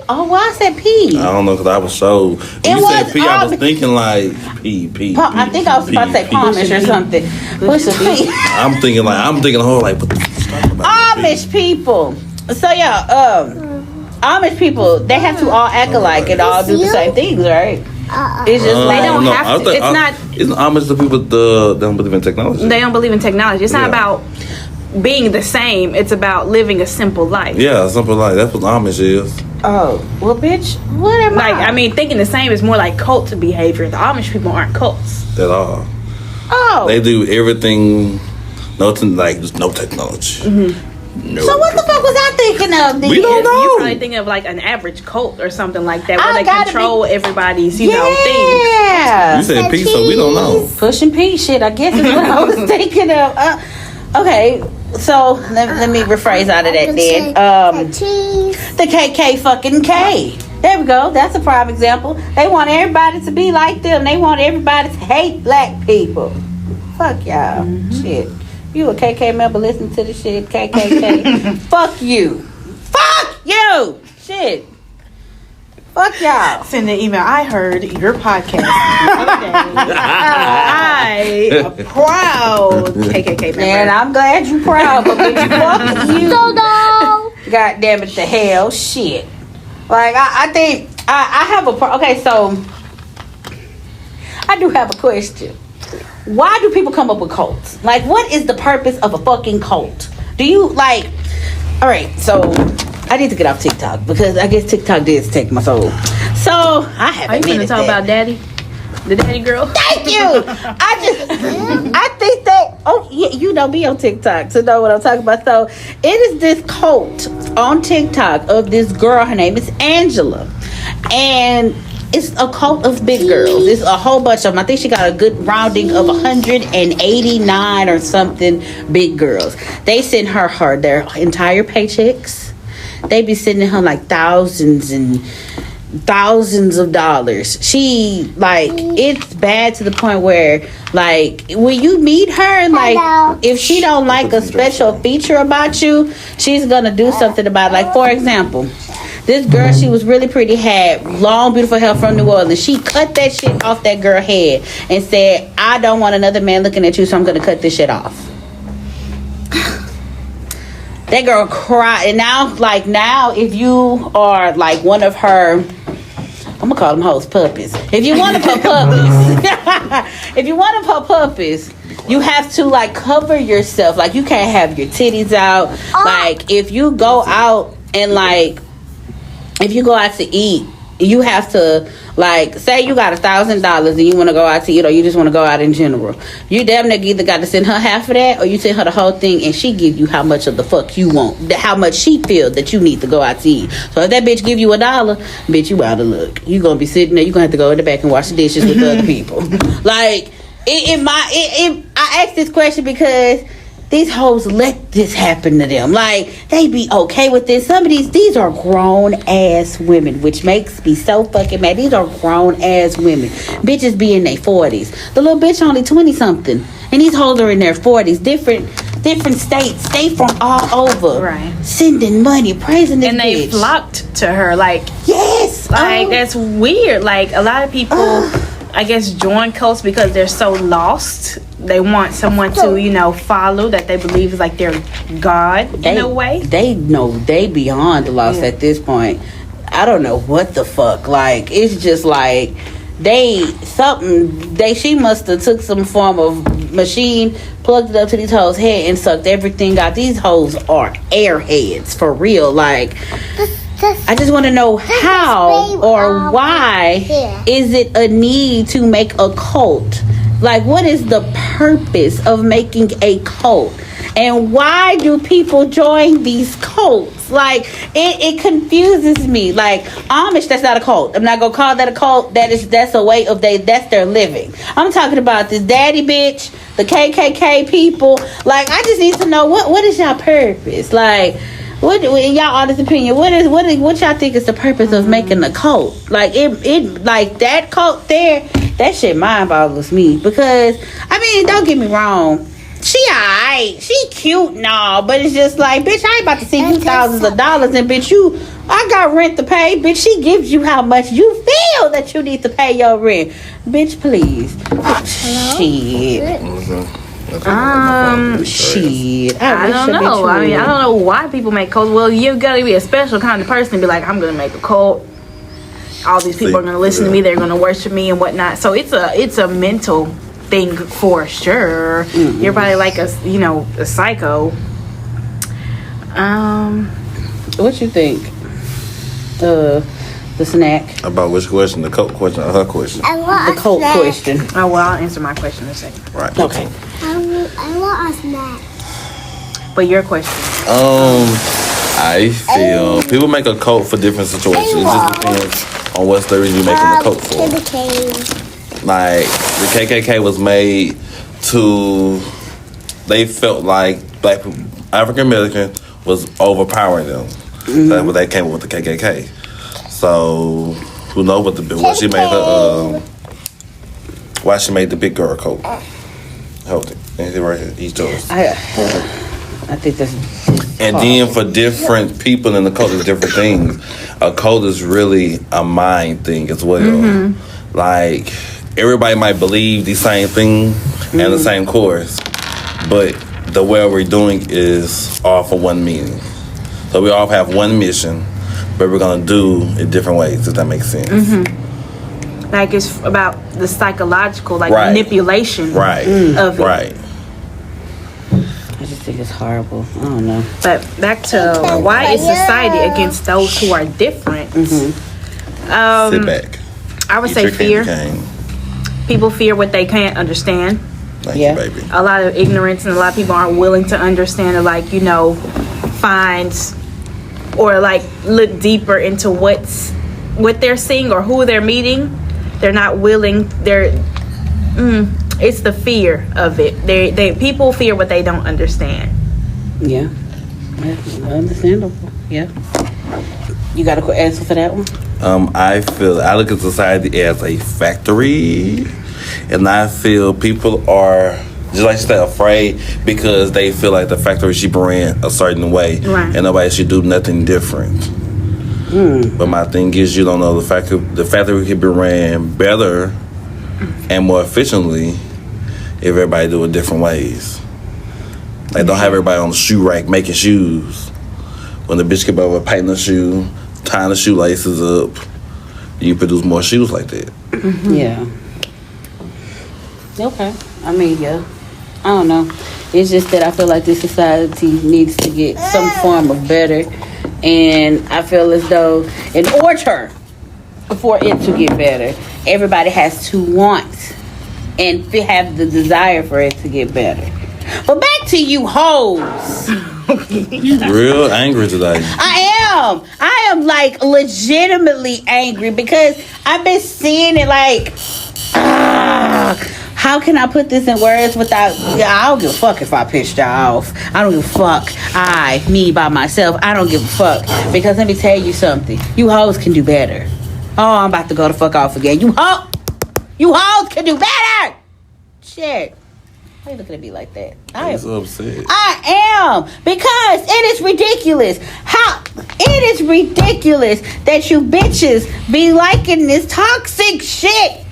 Why I said P? I don't know, because I was so. When you said P, I was thinking like P. I think I was about to say Amish or something. What's the P? I'm thinking the whole like. Amish people. So yeah, Amish people, they have to all act alike and all do the same things, right? It's just they don't have to. It's not. Isn't Amish the people that don't believe in technology? They don't believe in technology. It's not about being the same. It's about living a simple life. Yeah, simple life. That's what Amish is. Oh, well, bitch, what am Like, I mean, thinking the same is more like cult behavior. The Amish people aren't cults. At all. Oh. They do everything, just no technology. No. So what the fuck was I thinking of then? We don't know. You're probably thinking of like an average cult or something like that, where I they gotta control everybody's, things. Yeah. You said P, so we don't know. Pushing P shit, I guess is what I was thinking of. Okay, so let me rephrase out of that then. The KK fucking K. There we go. That's a prime example. They want everybody to be like them. They want everybody to hate black people. Fuck y'all. Shit. You a KK member listening to the shit, KKK. Fuck you. Fuck you. Shit. Fuck y'all. Send an email. I heard your podcast the other day. I am proud KKK member. And I'm glad you proud, but bitch, fuck you. God damn it to hell. Shit. Like, I think I have okay, so I do have a question. Why do people come up with cults? Like, what is the purpose of a fucking cult? Do you, like... Alright, so I need to get off TikTok because I guess TikTok did take my soul. So, I haven't Are you going to talk about Daddy? The Daddy girl? Thank you! I think that... Oh, you don't be on TikTok to know what I'm talking about. So, it is this cult on TikTok of this girl. Her name is Angela. And... it's a cult of big girls. It's a whole bunch of them. I think she got a good rounding of 189 or something big girls. They send her their entire paychecks. They be sending her like thousands and thousands of dollars. She, like, it's bad to the point where, like, when you meet her, like, if she don't like a special feature about you, she's gonna do something about it. Like, for example, this girl, she was really pretty, had long, beautiful hair from New Orleans. She cut that shit off that girl's head and said, I don't want another man looking at you, so I'm going to cut this shit off. That girl cried. And now, if you are, like, one of her... I'm going to call them hoes puppies. If you one of her puppies... if you one of her puppies... you have to, like, cover yourself. Like, you can't have your titties out. Like, if you go out and, like... if you go out to eat, you have to, like, say you got $1,000 and you want to go out to eat, or you just want to go out in general. You damn near either got to send her half of that, or you send her the whole thing, and she give you how much of the fuck you want, how much she feel that you need to go out to eat. So if that bitch give you $1, bitch, you out of luck. You gonna be sitting there. You gonna have to go in the back and wash the dishes with the other people. Like, I asked this question because these hoes let this happen to them. Like, they be okay with this. Some of these are grown ass women, which makes me so fucking mad. These are grown ass women. Bitches be in their 40s. The little bitch only 20 something, and these hoes are in their 40s. Different states. They from all over. Right. Sending money, praising this and they bitch. flocked to her. Like, yes. Like, that's weird. Like, a lot of people, I guess, join cults because they're so lost. They want someone to, follow that they believe is like their God in a way. They know they beyond lost at this point. I don't know what the fuck. Like, it's just like she must have took some form of machine, plugged it up to these hoes' head and sucked everything out. These hoes are airheads for real. Like, I just want to know how or why is it a need to make a cult? Like, what is the purpose of making a cult? And why do people join these cults? Like, it confuses me. Like, Amish, that's not a cult. I'm not gonna call that a cult. That's a way of that's their living. I'm talking about this daddy bitch, the KKK people. Like, I just need to know what is y'all purpose? Like, what in y'all honest opinion? What y'all think is the purpose of making a cult? Like, it like that cult there. That shit mind boggles me because, I mean, don't get me wrong. She alright. She cute and all, but it's just like, bitch, I ain't about to send you thousands of dollars and bitch, I got rent to pay. Bitch, she gives you how much you feel that you need to pay your rent. Bitch, please. Hello? Shit. Shit. I don't know. I mean, I don't know why people make cults. Well, you gotta be a special kind of person to be like, I'm gonna make a cult. All these people are gonna listen to me. They're gonna worship me and whatnot. So it's a mental thing for sure. Mm-hmm. You're probably like a psycho. What you think? the snack. About which question? The Coke question or her question? I want The Coke snack. question. Oh, well, I'll answer my question in a second. Right. Okay. I want a snack. But your question. I feel people make a Coke for different situations. It just depends on what's the reason you're making the Coke for. Candy cane. Like the KKK was made to, they felt like black people, African American was overpowering them. That's what they came up with the KKK. So who knows what she made her why she made the big girl Coke. Hold it. Anything right here. Each yours. I think that's. And then for different people in the code, there's different things. A code is really a mind thing as well. Like, everybody might believe the same thing and the same course, but the way we're doing is all for one meaning. So we all have one mission, but we're going to do it different ways, if that makes sense. Like, it's about the psychological, like, Right. manipulation Right. of it. Right. I just think it's horrible. I don't know. But back to why is society against those who are different? Sit back. I would Eat say your fear. candy cane. People fear what they can't understand. Thank Yeah. you, baby. A lot of ignorance, and a lot of people aren't willing to understand or, like, find or, like, look deeper into what they're seeing or who they're meeting. They're not willing. It's the fear of it. People fear what they don't understand. Yeah. That's understandable. Yeah. You got a answer for that one? I look at society as a factory, and I feel people are, just like you said, afraid because they feel like the factory should be ran a certain way, Right. and nobody should do nothing different. But my thing is, you don't know the factory could be ran better and more efficiently if everybody do it different ways. Like, don't have everybody on the shoe rack making shoes. When the bitch get over painting the shoe, tying the shoelaces up, you produce more shoes like that. Yeah. Okay. I mean, yeah. I don't know. It's just that I feel like this society needs to get some form of better. And I feel as though in order for it to get better, everybody has to want and have the desire for it to get better. But back to you hoes. Real angry today. I am like legitimately angry because I've been seeing it like, how can I put this in words without, I don't give a fuck if I pissed y'all off. I don't give a fuck. Me by myself, I don't give a fuck. Because let me tell you something. You hoes can do better. Oh, I'm about to go the fuck off again. You hoes can do better. Shit. Why are you looking at me like that? I'm so upset. I am, because it is ridiculous. It is ridiculous that you bitches be liking this toxic shit.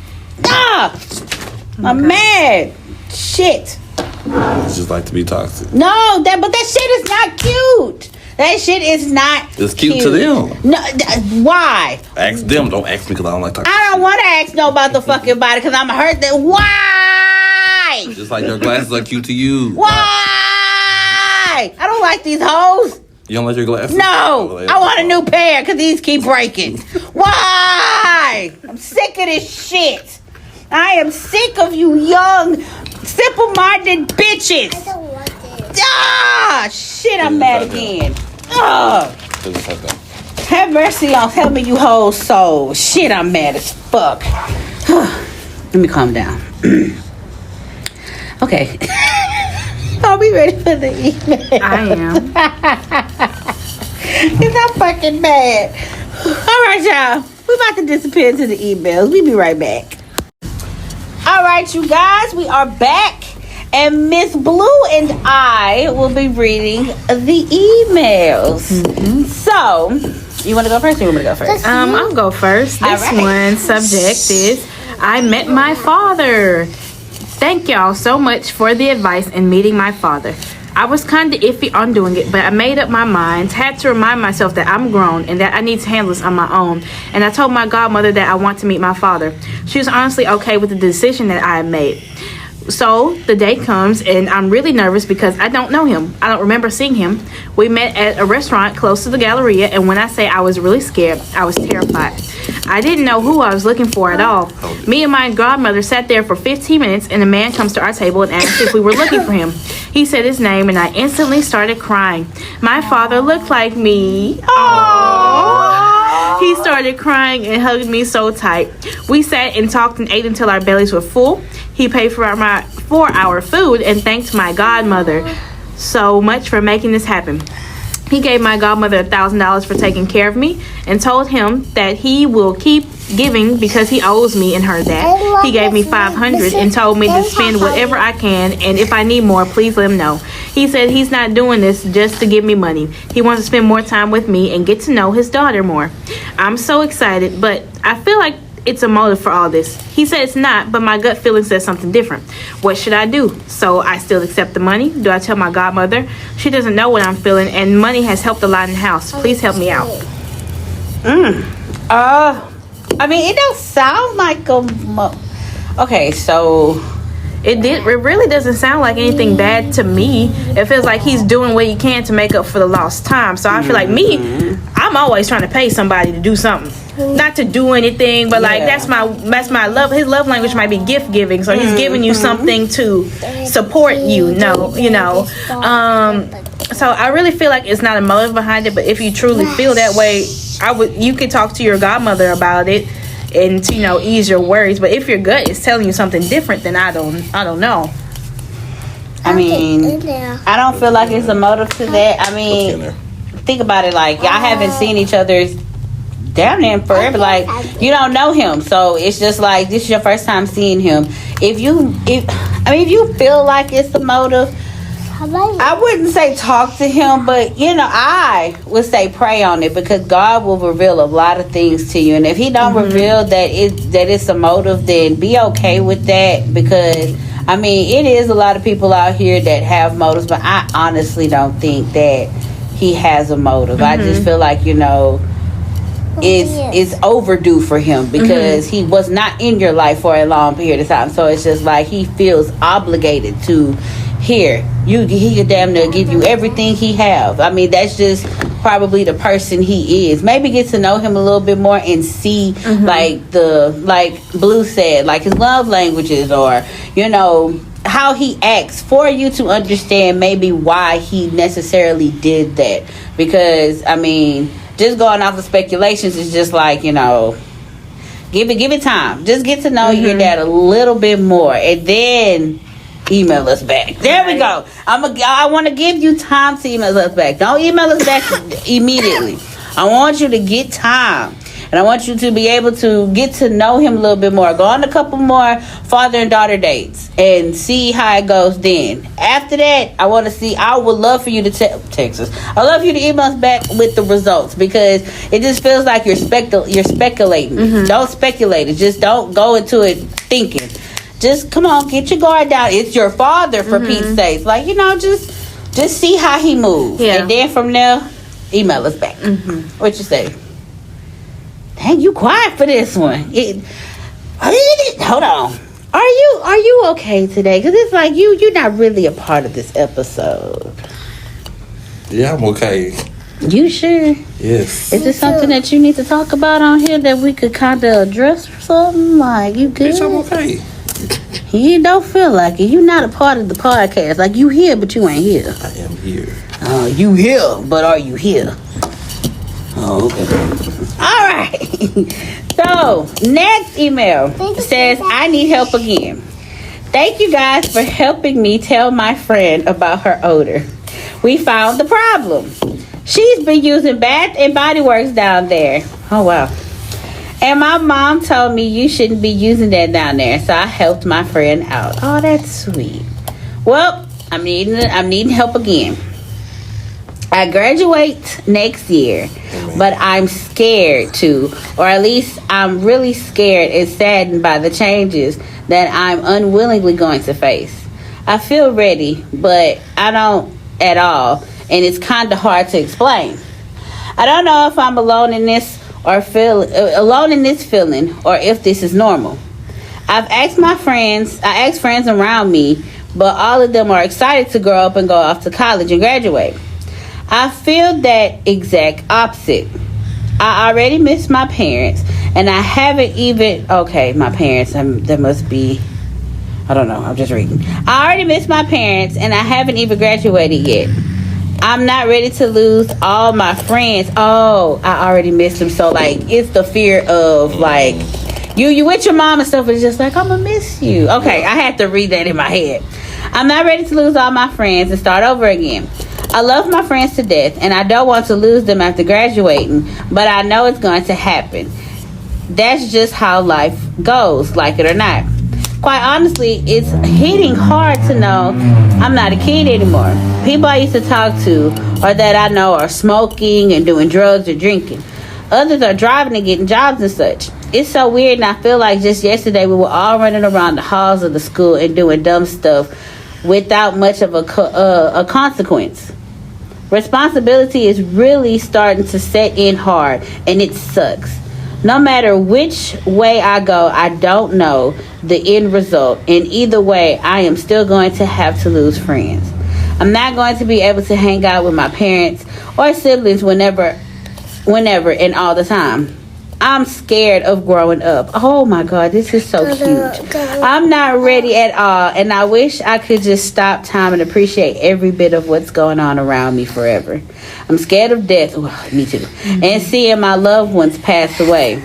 I'm mad. Shit. It's just like to be toxic. No, but that shit is not cute. That shit is not. It's cute to them. No, why? Ask them. Don't ask me because I don't like toxic. I don't want to ask no about the fucking body because I'm hurt. Why? Just like your glasses are cute to you. Why? I don't like these hoes. You don't like your glasses? No, I want a new pair because these keep breaking. Why? I'm sick of this shit. I am sick of you young, simple-minded bitches. I don't want it. Shit, I'm mad again. Just like that. Have mercy on help me, you whole soul. Shit, I'm mad as fuck. Let me calm down. Okay. Are we ready for the email? I am. Cause I'm fucking mad. All right, y'all. We about to disappear into the emails. We be right back. All right, you guys. We are back. And Miss Blue and I will be reading the emails. So, you want to go first or you want me to go first? I'll go first. This All right. one subject is I met my father. Thank y'all so much for the advice in meeting my father. I was kind of iffy on doing it, but I made up my mind, had to remind myself that I'm grown and that I need to handle this on my own. And I told my godmother that I want to meet my father. She was honestly okay with the decision that I had made. So the day comes, and I'm really nervous because I don't know him. I don't remember seeing him. We met at a restaurant close to the Galleria, and when I say I was really scared, I was terrified. I didn't know who I was looking for at all. Me and my godmother sat there for 15 minutes, and a man comes to our table and asked if we were looking for him. He said his name, and I instantly started crying. My father looked like me. Aww. He started crying and hugged me so tight. We sat and talked and ate until our bellies were full. He paid for our food and thanked my godmother so much for making this happen. He gave my godmother $1,000 for taking care of me and told him that he will keep giving because he owes me and her that. He gave me $500 and told me to spend whatever I can, and if I need more, please let him know. He said he's not doing this just to give me money. He wants to spend more time with me and get to know his daughter more. I'm so excited, but I feel like it's a motive for all this. He said it's not, but my gut feeling says something different. What should I do? So I still accept the money? Do I tell my godmother? She doesn't know what I'm feeling, and money has helped a lot in the house. Please help me out. I mean, it don't sound like a okay, so It really doesn't sound like anything bad to me. It feels like he's doing what he can to make up for the lost time. So I feel like I'm always trying to pay somebody to do something. Not to do anything, but like that's my love. His love language might be gift giving. So he's giving you something to support you. So I really feel like it's not a motive behind it. But if you truly feel that way, you could talk to your godmother about it and to ease your worries. But if your gut is telling you something different, then I don't know. I mean, I don't feel like it's a motive to that. I mean, think about it, like y'all haven't seen each other's down there forever. Like, you don't know him, so it's just like this is your first time seeing him. If you feel like it's the motive, I wouldn't say talk to him, but I would say pray on it, because God will reveal a lot of things to you. And if he don't reveal that it's a motive, then be okay with that, because I mean, it is a lot of people out here that have motives, but I honestly don't think that he has a motive. I just feel like it's overdue for him, because he was not in your life for a long period of time. So it's just like he feels obligated to he could damn near give you everything he have. I mean, that's just probably the person he is. Maybe get to know him a little bit more and see like Blue said, like his love languages, or how he acts, for you to understand maybe why he necessarily did that. Because I mean, just going off of speculations is just like, give it time. Just get to know your dad a little bit more, and then email us back. There we go. I want to give you time to email us back. Don't email us back immediately. I want you to get time, and I want you to be able to get to know him a little bit more. Go on a couple more father and daughter dates and see how it goes then. After that, I would love for you to text us. I love you to email us back with the results, because it just feels like you're speculating. Don't speculate it. Just don't go into it thinking. Just come on, get your guard down. It's your father, for Pete's sake. Like, just see how he moves. Yeah. And then from there, email us back. What you say? Dang, you quiet for this one. Hold on. Are you okay today? Because it's like you're not really a part of this episode. Yeah, I'm okay. You sure? Yes. Is this something that you need to talk about on here that we could kind of address or something? Like, you good? Bitch, I'm okay. You don't feel like it. You're not a part of the podcast. Like, you here, but you ain't here. I am here. You here, but are you here? Oh, okay. All right. So, next email says, I need help again. Thank you guys for helping me tell my friend about her odor. We found the problem. She's been using Bath and Body Works down there. Oh, wow. And my mom told me you shouldn't be using that down there, so I helped my friend out. Oh, that's sweet. Well, I'm needing help again. I graduate next year, but I'm scared to, or at least I'm really scared and saddened by the changes that I'm unwillingly going to face. I feel ready, but I don't at all, and it's kind of hard to explain. I don't know if I'm alone in this feeling, or if this is normal. I asked friends around me, but all of them are excited to grow up and go off to college and graduate. I feel that exact opposite. I already miss my parents, and I haven't even... Okay, my parents, there must be... I don't know, I'm just reading. I already miss my parents, and I haven't even graduated yet. I'm not ready to lose all my friends. Oh, I already missed them. So, like, it's the fear of, like... You with your mom and stuff, it's just like, I'm gonna miss you. Okay, I had to read that in my head. I'm not ready to lose all my friends and start over again. I love my friends to death, and I don't want to lose them after graduating, but I know it's going to happen. That's just how life goes, like it or not. Quite honestly, it's hitting hard to know I'm not a kid anymore. People I used to talk to or that I know are smoking and doing drugs or drinking. Others are driving and getting jobs and such. It's so weird, and I feel like just yesterday we were all running around the halls of the school and doing dumb stuff without much of a consequence. Responsibility is really starting to set in hard, and it sucks. No matter which way I go, I don't know the end result, and either way, I am still going to have to lose friends. I'm not going to be able to hang out with my parents or siblings whenever and all the time. I'm scared of growing up. Oh my God, this is so cute. I'm not ready at all, and I wish I could just stop time and appreciate every bit of what's going on around me forever. I'm scared of death. Oh, me too. And seeing my loved ones pass away.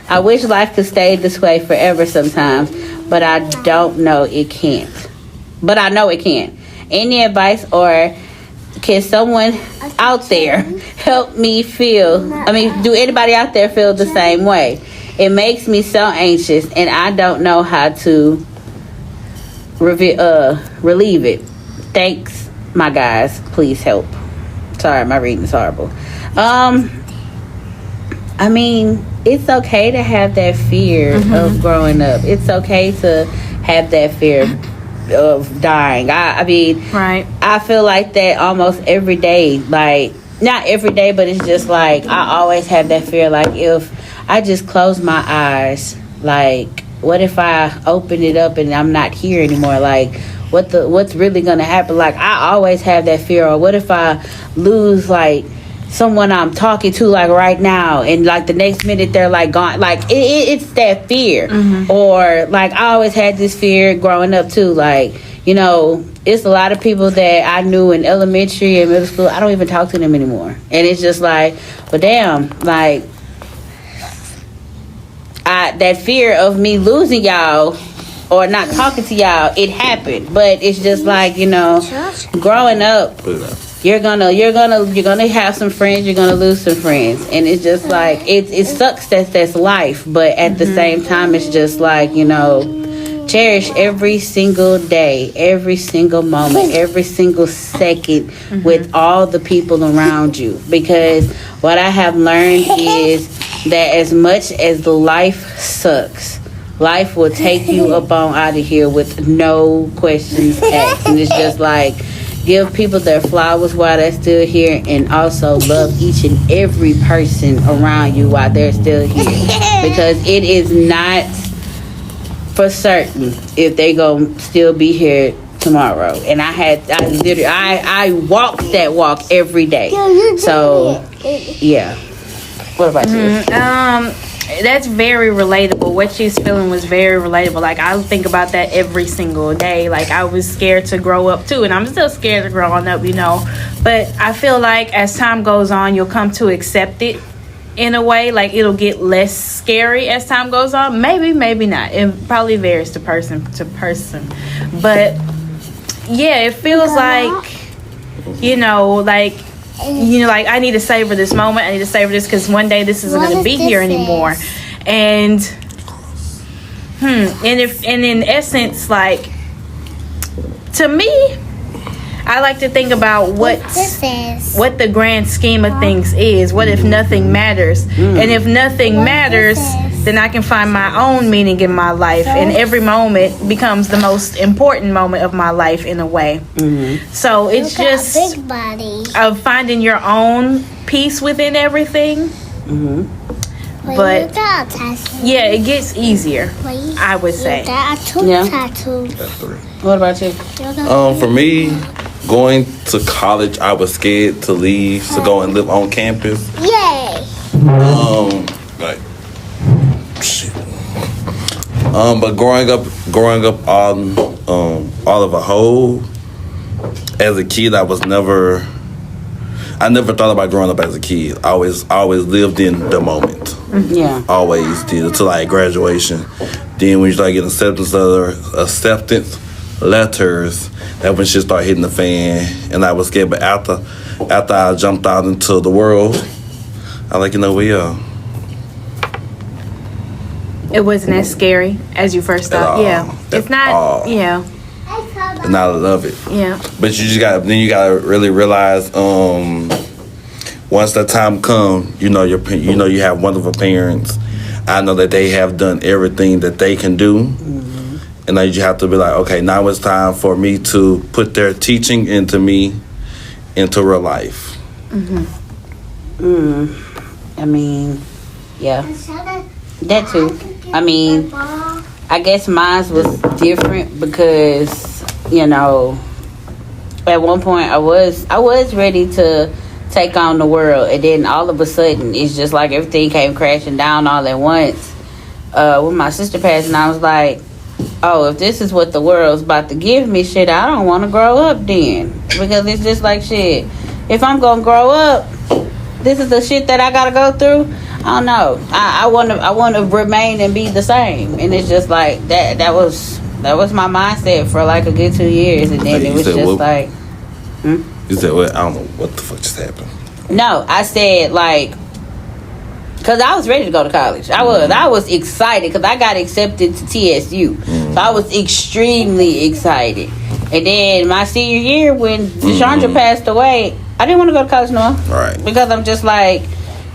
I wish life could stay this way forever sometimes, but I don't know it can't. But I know it can. Any advice, or can someone out there help me feel? Do anybody out there feel the same way? It makes me so anxious, and I don't know how to relieve it. Thanks, my guys. Please help. Sorry, my reading is horrible. It's okay to have that fear of growing up. It's okay to have that fear of dying. Right. I feel like that almost every day. Like, not every day, but it's just like I always have that fear. Like, if I just close my eyes, like, what if I open it up and I'm not here anymore? Like, what's really gonna happen? Like, I always have that fear. Or what if I lose, like, someone I'm talking to, like, right now, and like the next minute they're like gone? Like, it's that fear. Or like, I always had this fear growing up too. Like, it's a lot of people that I knew in elementary and middle school, I don't even talk to them anymore. And it's just like, well, damn, like, that fear of me losing y'all or not talking to y'all, it happened. But it's just like, growing up, you're gonna have some friends, you're gonna lose some friends, and it's just like it sucks that's life. But at the same time, it's just like, cherish every single day, every single moment, every single second with all the people around you. Because what I have learned is that as much as the life sucks, life will take you up on out of here with no questions asked. And it's just like, give people their flowers while they're still here, and also love each and every person around you while they're still here. Because it is not for certain if they gonna still be here tomorrow. And I walk that walk every day. So yeah. What about you? That's very relatable. What she's feeling was very relatable. Like, I think about that every single day. Like, I was scared to grow up too, and I'm still scared of growing up, but I feel like as time goes on, you'll come to accept it in a way. Like, it'll get less scary as time goes on. Maybe not. It probably varies to person to person, but yeah, it feels like, like I need to savor this moment. I need to savor this because one day this isn't going to be here anymore. And and in essence, like, to me, I like to think about what the grand scheme of things is. What if nothing matters? And if nothing matters, then I can find my own meaning in my life, and every moment becomes the most important moment of my life in a way. So it's just of finding your own peace within everything. But yeah, it gets easier, I would say. There are two Yeah. tattoos. That's 3. What about you? For me, going to college, I was scared to leave to go and live on campus. Yay! Like, shit. But growing up all of a whole, as a kid, I never thought about growing up as a kid. I always lived in the moment. Yeah. Always did until like graduation. Then when you start getting acceptance letters, that when shit started hitting the fan, and I was scared. But after I jumped out into the world, I we are. It wasn't as scary as you first thought. all. Yeah, it's At not. all. Yeah, And I love it. yeah. But you gotta really realize, once that time comes, you have wonderful parents. I know that they have done everything that they can do, and now you have to be like, okay, now it's time for me to put their teaching into me, into real life. I mean, yeah, that too. I mean, I guess mine was different because, at one point I was ready to take on the world, and then all of a sudden it's just like everything came crashing down all at once. When my sister passed, and I was like, oh, if this is what the world's about to give me, shit, I don't want to grow up then, because it's just like, shit, if I'm gonna grow up, this is the shit that I gotta go through. I don't know. I want to remain and be the same, and it's just like that. That was my mindset for like a good 2 years, and then it was just like. You said, well, I don't know what the fuck just happened. No, I said like, cause I was ready to go to college. I was excited because I got accepted to TSU, so I was extremely excited. And then my senior year, when Chandra passed away, I didn't want to go to college no more. Right. Because I'm just like,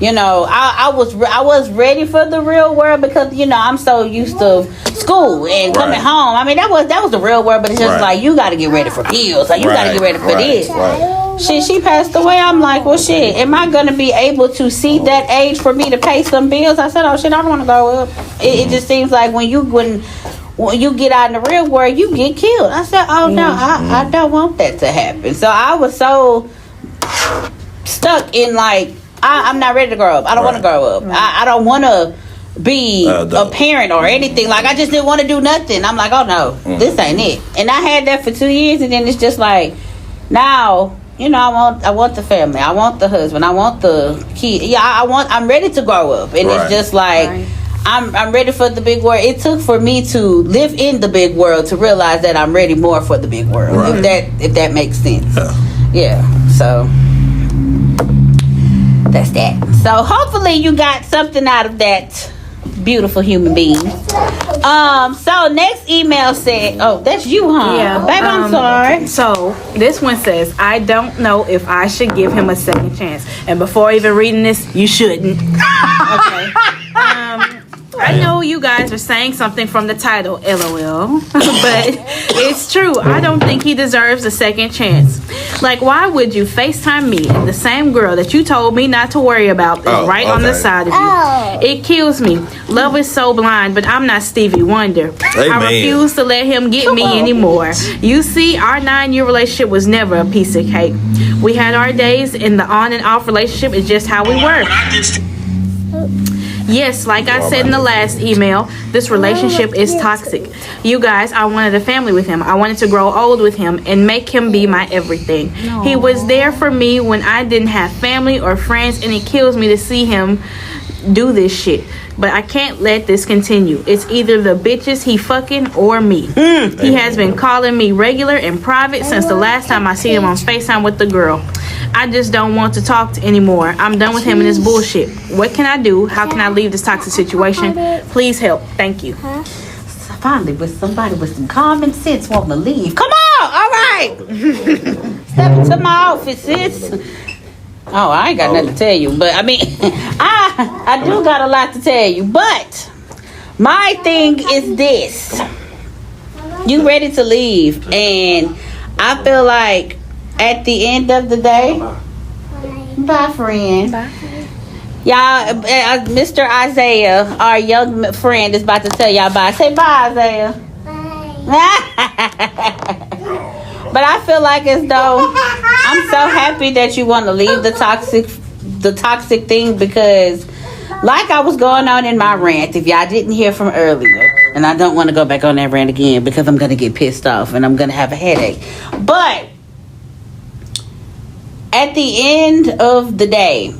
I was ready for the real world because I'm so used to school and coming home. I mean, that was the real world, but it's just like you got to get ready for bills, like you got to get ready for this. Right. She passed away. I'm like, well, shit, am I gonna be able to see that age for me to pay some bills? I said, oh shit, I don't want to grow up. It just seems like when you get out in the real world, you get killed. I said, oh no, I don't want that to happen. So I was so stuck in like, I'm not ready to grow up. I don't want to grow up. I don't want to be a parent or anything. Like, I just didn't want to do nothing. I'm like, oh no, this ain't it. And I had that for 2 years, and then it's just like, now, I want the family. I want the husband. I want the kid. Yeah, I'm ready to grow up. And it's just like, I'm ready for the big world. It took for me to live in the big world to realize that I'm ready more for the big world. Right. If that makes sense. Yeah. So that's that. So hopefully you got something out of that beautiful human being. So next email said, oh, that's you, huh? Yeah, baby, I'm sorry. So this one says, I don't know if I should give him a second chance. And before even reading this, you shouldn't. Okay. I know you guys are saying something from the title, LOL, but it's true. I don't think he deserves a second chance. Like, why would you FaceTime me and the same girl that you told me not to worry about is right on the side of you? It kills me. Love is so blind, but I'm not Stevie Wonder. I refuse to let him get me anymore. You see, our 9-year relationship was never a piece of cake. We had our days, and the on and off relationship is just how we were. Yes, like I said in the last email, this relationship is toxic. You guys, I wanted a family with him. I wanted to grow old with him and make him be my everything. Aww. He was there for me when I didn't have family or friends, and it kills me to see him do this shit. But I can't let this continue. It's either the bitches he fucking or me. He has been calling me regular and private since the last time I see him on FaceTime with the girl. I just don't want to talk anymore. I'm done with him and his bullshit. What can I do? How can I leave this toxic situation? Please help. Thank you. Finally, with somebody with some common sense wanting to leave. Come on! All right! Step into my office, sis. Oh, I ain't got nothing to tell you. But, I mean, I do got a lot to tell you. But, my thing is this. You ready to leave. And I feel like at the end of the day, bye, friend. Y'all, Mr. Isaiah, our young friend, is about to tell y'all bye. Say bye, Isaiah. But I feel like as though I'm so happy that you want to leave the toxic thing, because like I was going on in my rant, if y'all didn't hear from earlier, and I don't want to go back on that rant again because I'm going to get pissed off and I'm going to have a headache. But at the end of the day,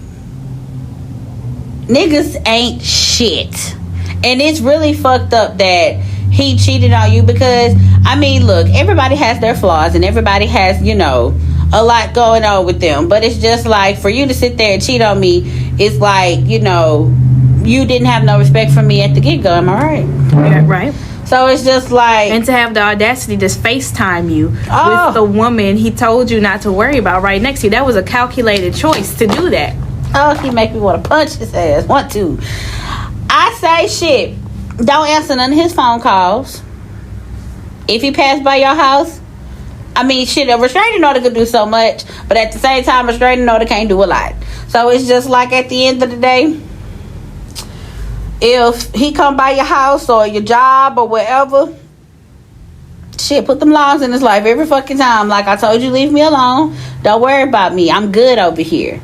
niggas ain't shit. And it's really fucked up that he cheated on you, because I mean, look, everybody has their flaws and everybody has, you know, a lot going on with them. But it's just like, for you to sit there and cheat on me, it's like, you know, you didn't have no respect for me at the get-go. Am I right? Yeah, right. So it's just like... And to have the audacity to FaceTime you with the woman he told you not to worry about right next to you. That was a calculated choice to do that. Oh, he make me want to punch his ass. Want to. I say shit. Don't answer none of his phone calls. If he passed by your house, I mean, shit, a restraining order could do so much, but at the same time, a restraining order can't do a lot. So it's just like, at the end of the day, if he come by your house or your job or wherever, shit, put them laws in his life every fucking time. Like I told you, leave me alone. Don't worry about me. I'm good over here.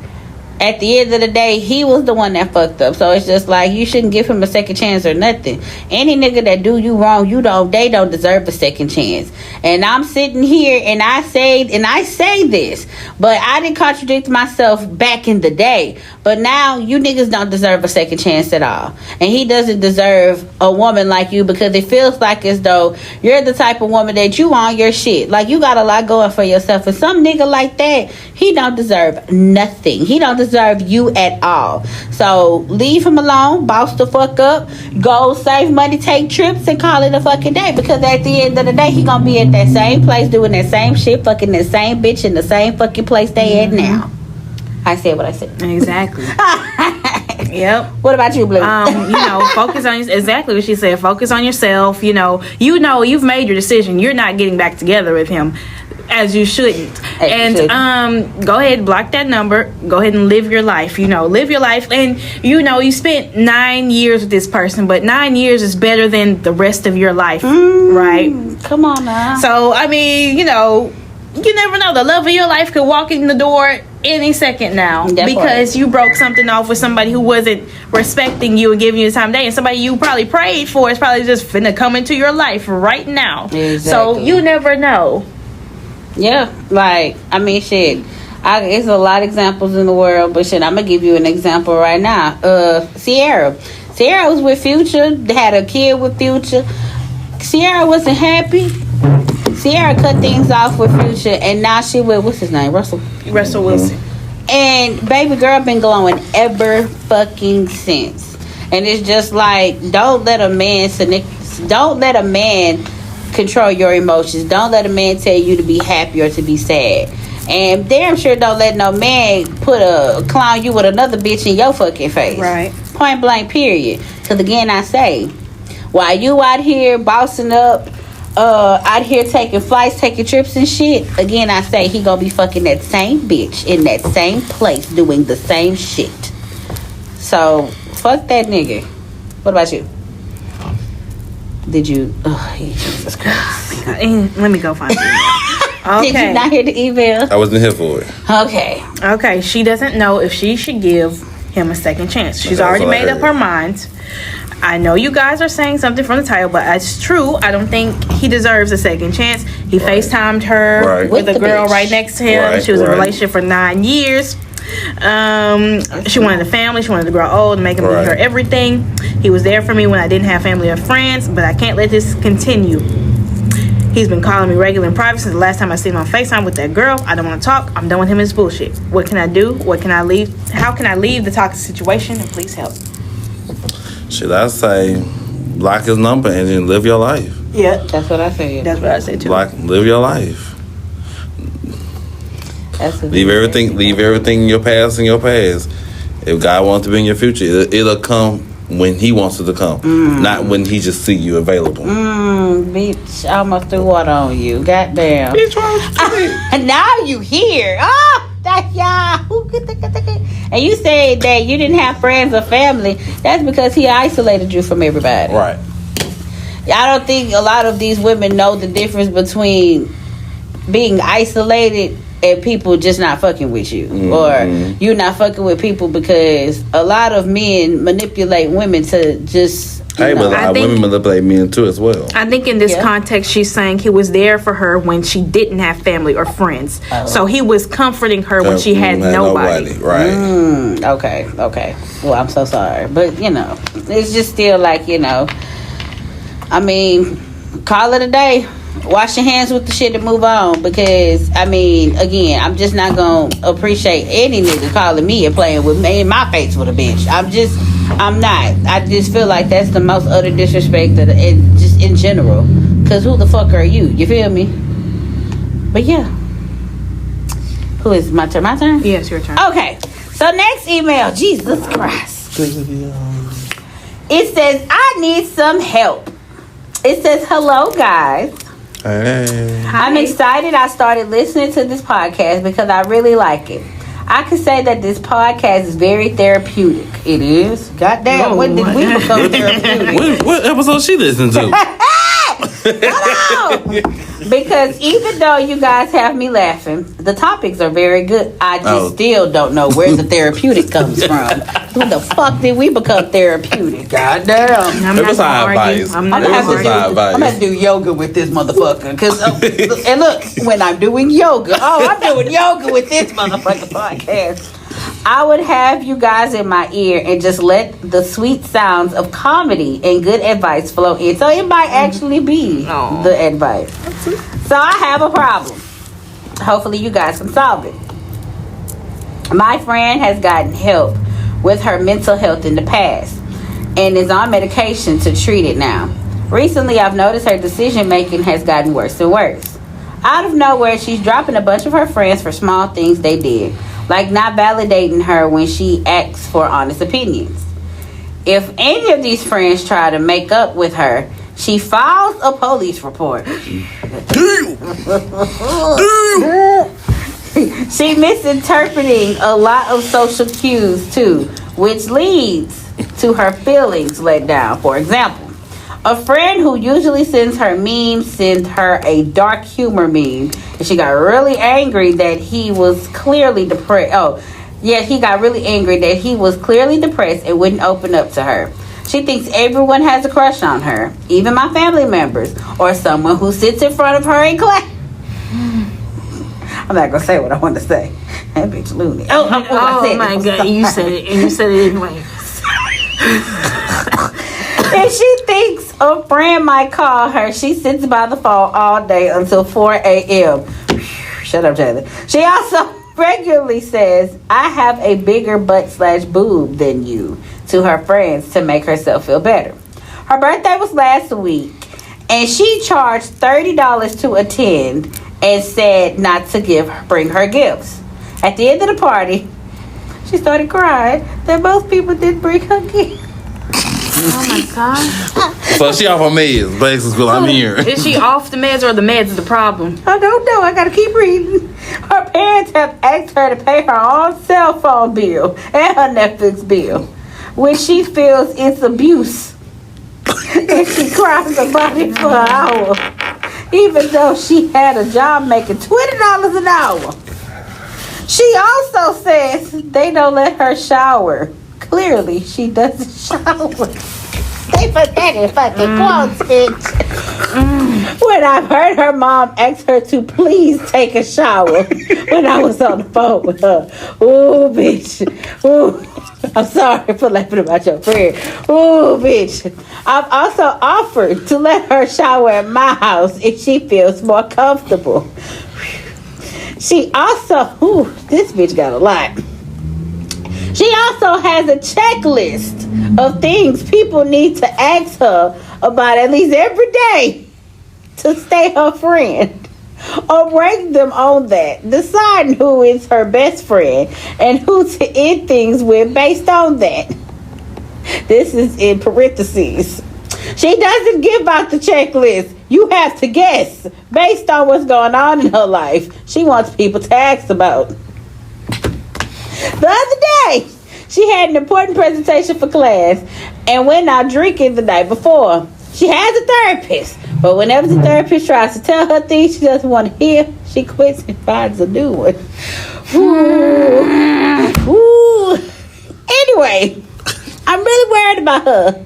At the end of the day, he was the one that fucked up. So it's just like, you shouldn't give him a second chance or nothing. Any nigga that do you wrong, they don't deserve a second chance. And I'm sitting here and I say this, but I didn't contradict myself back in the day. But now you niggas don't deserve a second chance at all. And he doesn't deserve a woman like you, because it feels like as though you're the type of woman that you on your shit. Like, you got a lot going for yourself. And some nigga like that, he don't deserve nothing. He don't deserve you at all. So leave him alone, boss the fuck up, go save money, take trips, and call it a fucking day. Because at the end of the day, he gonna be at that same place doing that same shit, fucking that same bitch in the same fucking place they at now. I said what I said. Exactly. Yep. What about you, Blue? You know, focus on exactly what she said. Focus on yourself. You know, you've made your decision. You're not getting back together with him, as you shouldn't. Go ahead, block that number. Go ahead and live your life. You know, live your life. And you know, you spent 9 years with this person, but 9 years is better than the rest of your life, right? Come on now. So I mean, you know, you never know. The love of your life could walk in the door any second now, because you broke something off with somebody who wasn't respecting you and giving you the time of day, and somebody you probably prayed for is probably just finna come into your life right now. Exactly. So you never know. Yeah, like, I mean, shit, it's a lot of examples in the world, but shit, I'm gonna give you an example right now. Sierra was with Future, had a kid with Future. Sierra wasn't happy. Sierra cut things off with Future, and now she with, what's his name, Russell Wilson. And baby girl been glowing ever fucking since. And it's just like, don't let a man control your emotions. Don't let a man tell you to be happy or to be sad. And damn sure don't let no man clown you with another bitch in your fucking face. Right. Point blank, period. Because again, I say, while you out here bossing up, out here taking flights, taking trips and shit, again, I say, he gonna be fucking that same bitch in that same place doing the same shit. So, fuck that nigga. What about you? Did you? Oh, Jesus Christ. Let me go find it. Okay. Did you not hear the email? I wasn't here for it. Okay. She doesn't know if she should give him a second chance. She's already made up her mind. I know you guys are saying something from the title, but it's true. I don't think he deserves a second chance. He FaceTimed her with a girl right next to him. She was in a relationship for 9 years. She wanted a family. She wanted to grow old and make him give her everything. He was there for me when I didn't have family or friends, but I can't let this continue. He's been calling me regular and private since the last time I seen him on FaceTime with that girl. I don't want to talk. I'm done with him and his bullshit. What can I do? What can I leave? How can I leave the toxic situation? And please help. Should I say block his number and then live your life? Yeah, that's what I said. That's what I said too. Live your life. Leave everything in your past in your past. If God wants to be in your future, it'll come when he wants it to come, not when he just see you available. Bitch, I almost threw water on you. Goddamn. Bitch, why would you do that? Now you here. Ah! That's y'all. And you said that you didn't have friends or family. That's because he isolated you from everybody. Right. I don't think a lot of these women know the difference between being isolated and people just not fucking with you. Mm-hmm. Or you not fucking with people because a lot of men manipulate women to just... Hey, but a lot of women manipulate men too as well. I think in this context, she's saying he was there for her when she didn't have family or friends. Oh. So he was comforting her when she had nobody. Right. Okay. Well, I'm so sorry. But, it's just still like, I mean, call it a day. Wash your hands with the shit and move on. Because, I mean, again, I'm just not going to appreciate any nigga calling me and playing with me in my face with a bitch. I'm not. I just feel like that's the most utter disrespect just in general. Because who the fuck are you? You feel me? But yeah. Who is my turn? My turn? Yes, your turn. Okay. So next email. Jesus Christ. It says, I need some help. It says, hello, guys. Hey. I'm excited I started listening to this podcast because I really like it. I could say that this podcast is very therapeutic. It is. Goddamn, when did we become therapeutic? What episode she listened to? Hold on. Because even though you guys have me laughing, the topics are very good. I just still don't know where the therapeutic comes from. When the fuck did we become therapeutic? Goddamn. It was our advice. I'm gonna have to do yoga with this motherfucker. And look, when I'm doing yoga, I'm doing yoga with this motherfucking podcast. I would have you guys in my ear and just let the sweet sounds of comedy and good advice flow in. So it might actually be the advice. So I have a problem. Hopefully you guys can solve it. My friend has gotten help with her mental health in the past and is on medication to treat it now. Recently, I've noticed her decision making has gotten worse and worse. Out of nowhere, she's dropping a bunch of her friends for small things they did, like not validating her when she asks for honest opinions. If any of these friends try to make up with her, she files a police report. She misinterpreting a lot of social cues too, which leads to her feelings let down. For example, a friend who usually sends her memes sent her a dark humor meme, and she got really angry that he was clearly depressed. He got really angry that he was clearly depressed and wouldn't open up to her. She thinks everyone has a crush on her, even my family members, or someone who sits in front of her in class. I'm not gonna say what I want to say. That bitch loony. Oh my god, you said it, and you said it anyway. If she thinks a friend might call her, she sits by the phone all day until 4 a.m. Shut up, Taylor. She also regularly says, I have a bigger butt/boob than you to her friends to make herself feel better. Her birthday was last week, and she charged $30 to attend and said not to bring her gifts. At the end of the party, she started crying that most people didn't bring her gifts. Oh my god. So she off her meds, basically. I'm here. Is she off the meds or the meds is the problem? I don't know. I gotta keep reading. Her parents have asked her to pay her own cell phone bill and her Netflix bill, which she feels is abuse. And she cries about it for an hour, even though she had a job making $20 an hour. She also says they don't let her shower. Clearly, she doesn't shower. They put that in fucking quotes, bitch. When I heard her mom ask her to please take a shower when I was on the phone with her. Ooh, bitch. Ooh. I'm sorry for laughing about your friend. Ooh, bitch. I've also offered to let her shower at my house if she feels more comfortable. She also, this bitch got a lot. She also has a checklist of things people need to ask her about at least every day to stay her friend, or rank them on that, deciding who is her best friend and who to end things with based on that. This is in parentheses. She doesn't give out the checklist. You have to guess based on what's going on in her life. She wants people to ask about. The other day, she had an important presentation for class and went out drinking the night before. She has a therapist, but whenever the therapist tries to tell her things she doesn't want to hear, she quits and finds a new one. Ooh. Anyway, I'm really worried about her.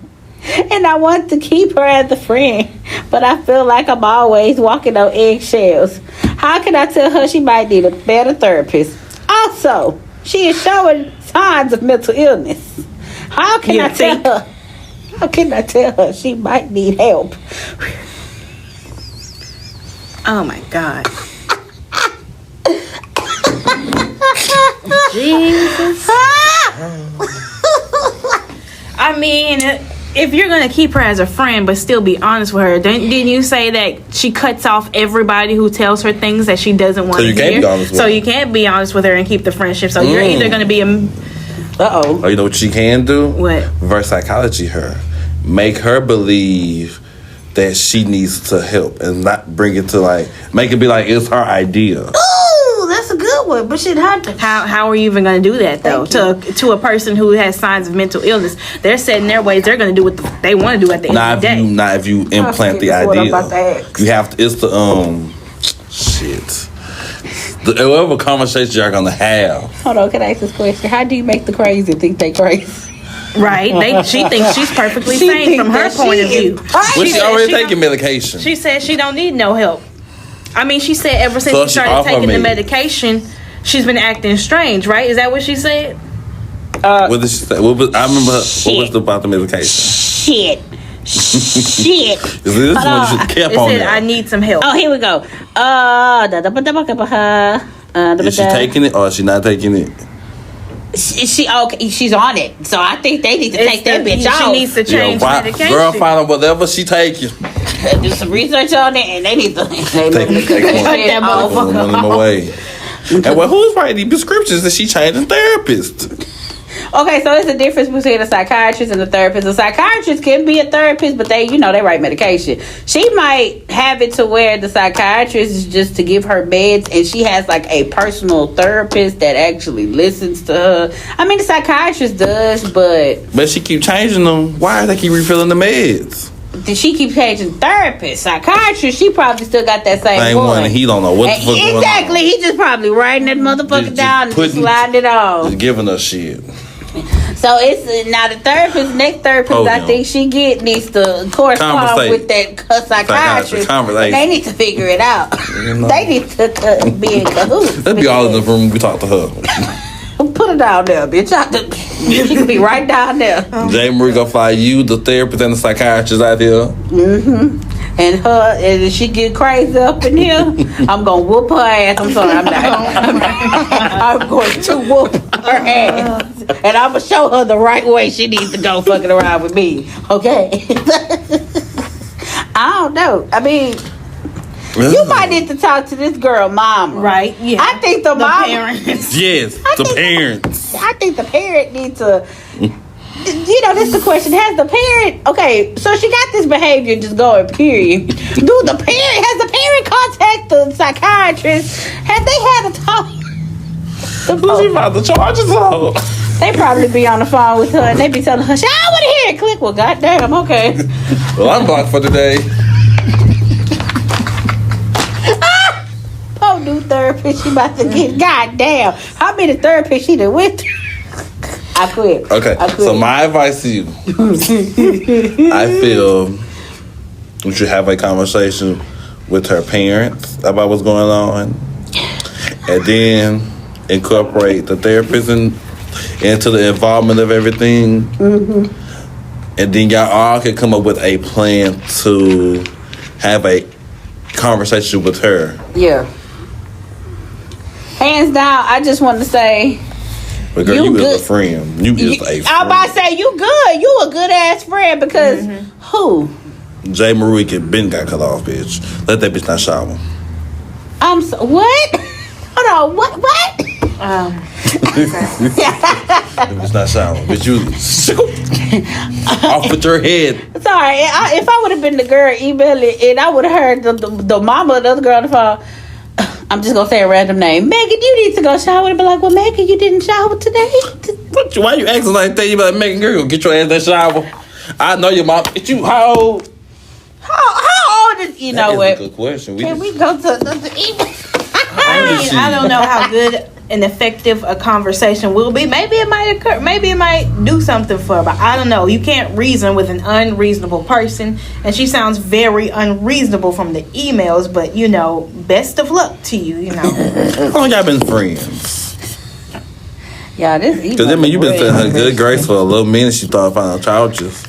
And I want to keep her as a friend, but I feel like I'm always walking on eggshells. How can I tell her she might need a better therapist? Also, she is showing signs of mental illness. How can I tell her? How can I tell her she might need help? Oh my God. Jesus. I mean, if you're gonna keep her as a friend but still be honest with her, didn't you say that she cuts off everybody who tells her things that she doesn't want to hear? Can't be honest with so her. You can't be honest with her and keep the friendship. So you're either gonna be a Oh, you know what she can do? What? Reverse psychology her. Make her believe that she needs to help and not bring it to like, make it be like it's her idea. Ooh, that's a good one. But shit, how are you even going to do that though? To a person who has signs of mental illness, they're set in their ways. They're going to do what they want to do at the end of the day. Not if you implant the What I'm idea. about to ask. You have to. It's the shit. Whatever conversation y'all gonna have. Hold on, can I ask this question? How do you make the crazy think they crazy? Right? She thinks she's perfectly sane from her point of view. Well, she already taking medication. She said she don't need no help. I mean, she said ever since she started taking the medication, she's been acting strange, right? Is that what she said? What did she say? I remember what was about the medication. Shit. This is what you kept It on said, there. I need some help. Oh, here we go. Is she taking it or is she not taking it? She okay? She's on it, so I think they need to take that bitch off. She needs to change medication. Girl, find out whatever she taking. Do some research on it, and they need to Take that motherfucker them away. And well, who's writing these prescriptions that she changing therapist? Okay, so there's a difference between a psychiatrist and a therapist. A psychiatrist can be a therapist, but they write medication. She might have it to where the psychiatrist is just to give her meds, and she has like a personal therapist that actually listens to her. I mean, the psychiatrist does, but she keep changing them. Why they keep refilling the meds? she keep changing therapists. Psychiatrist, she probably still got that same one. And he don't know what the fuck going on. Exactly, he just probably writing that motherfucker down and just sliding it on. Just giving us shit. So it's now the therapist, next therapist I think she needs to correspond with that psychiatrist. And they need to figure it out. They need to be in cahoots. Let's be all in the room. We talk to her. Put it down there, bitch. She could be right down there. Jay Marie gonna fly you, the therapist and the psychiatrist out here. And if she get crazy up in here, I'm gonna whoop her ass. I'm sorry, I'm not. I'm going to whoop her ass, and I'm gonna show her the right way she needs to go fucking around with me. Okay. I don't know. I mean, you might need to talk to this girl, mama. Right? Yeah. I think the mama. Parents. Yes, the parents. I think the parent needs to. This is the question. Has the parent, okay, so she got this behavior just going, period. Has the parent contact the psychiatrist? Have they had a talk? Who's she about to charge us all? They probably be on the phone with her and they be telling her, I don't want to hear it. Click, well, goddamn, okay. Well, I'm blocked for today. Poor new therapist, she about to get, goddamn. How many therapists she done with? I quit. Okay, so my advice to you, I feel you should have a conversation with her parents about what's going on, and then incorporate the therapist into the involvement of everything, and then y'all all can come up with a plan to have a conversation with her. Yeah. Hands down, I just want to say, but girl, you is a friend. You is a friend. I'm about to say, you good. You a good ass friend because who? Jay Marie been got cut off, bitch. Let that bitch not shower. What? Hold on, what? That bitch not shower. Bitch, you off with your head. Sorry, if I would have been the girl emailing and I would have heard the mama of the other girl on the phone, I'm just gonna say a random name. Megan, you need to go shower. And be like, well, Megan, you didn't shower today. Why you acting like that? You better Megan, girl, get your ass that shower. I know your mom. You how old? How old is you That know is what? a good question. Can we go to the email? I don't know how good and effective a conversation will be. Maybe it might occur. Maybe it might do something for her. But I don't know. You can't reason with an unreasonable person. And she sounds very unreasonable from the emails. But, you know, best of luck to you, you know. How long y'all been friends? Yeah, this email. Because, I mean, you've been feeling her good grace for a little minute. She started finding charges.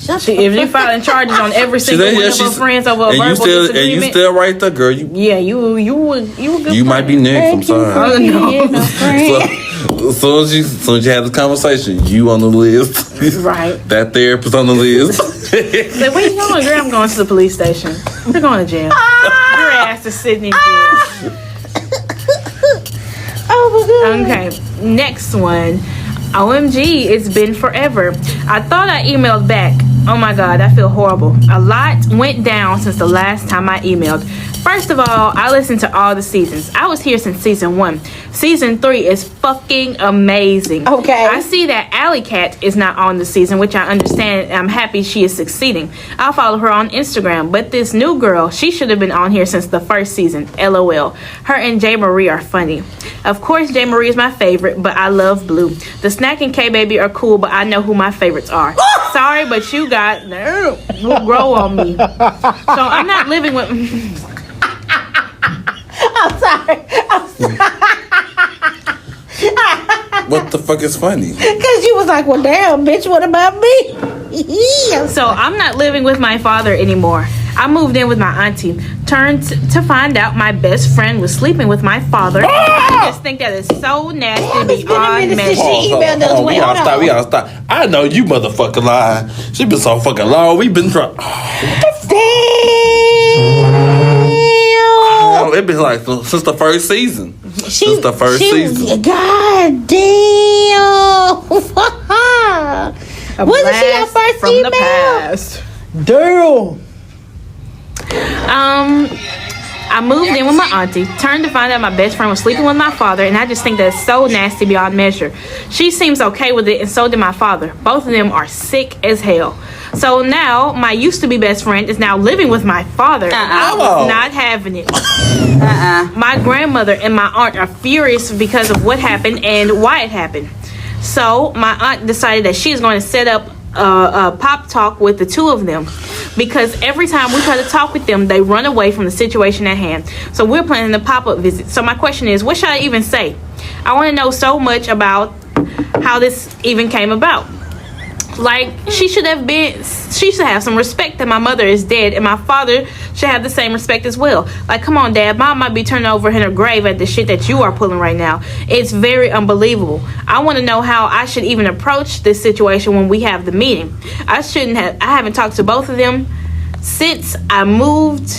If you filing charges on every single one of her friends over a verbal disagreement. And you still right there, girl. You were good. You might be next. I'm sorry. I don't know. So, as soon as you had this conversation, you on the list. Right. That therapist on the list. Say, where you going, girl? I'm going to the police station. We're going to jail. Your ass is sitting in jail. Oh my god. Okay, next one. OMG, it's been forever. I thought I emailed back. Oh my god, I feel horrible. A lot went down since the last time I emailed. First of all, I listened to all the seasons. I was here since season 1. Season 3 is fucking amazing. Okay. I see that Alley Cat is not on the season, which I understand. I'm happy she is succeeding. I'll follow her on Instagram. But this new girl, she should have been on here since the first season. LOL. Her and J. Marie are funny. Of course, J. Marie is my favorite, but I love Blue. The Snack and K Baby are cool, but I know who my favorites are. Sorry, but you got will grow on me. So I'm not living with. I'm sorry. What the fuck is funny? Because you was like, well, damn, bitch, what about me? So I'm not living with my father anymore. I moved in with my auntie. Turned to find out my best friend was sleeping with my father. I just think that is so nasty beyond measure. She emailed us. We gotta stop. I know you motherfucking lying. She been so fucking long. We been trying. Damn. It been like since the first season. Since the first season. God damn. Wasn't she our first from email? the past. Damn. I moved in with my auntie, turned to find out my best friend was sleeping with my father, and I just think that's so nasty beyond measure. She seems okay with it, and so did my father. Both of them are sick as hell. So now, my used-to-be best friend is now living with my father. I was not having it. My grandmother and my aunt are furious because of what happened and why it happened. So, my aunt decided that she's going to set up a pop talk with the two of them, because every time we try to talk with them, they run away from the situation at hand. So we're planning a pop-up visit. So my question is, what should I even say? I want to know so much about how this even came about. Like, she should have some respect that my mother is dead, and my father should have the same respect as well. Like, come on, Dad, Mom might be turning over in her grave at the shit that you are pulling right now. It's very unbelievable. I want to know how I should even approach this situation when we have the meeting. I haven't talked to both of them since I moved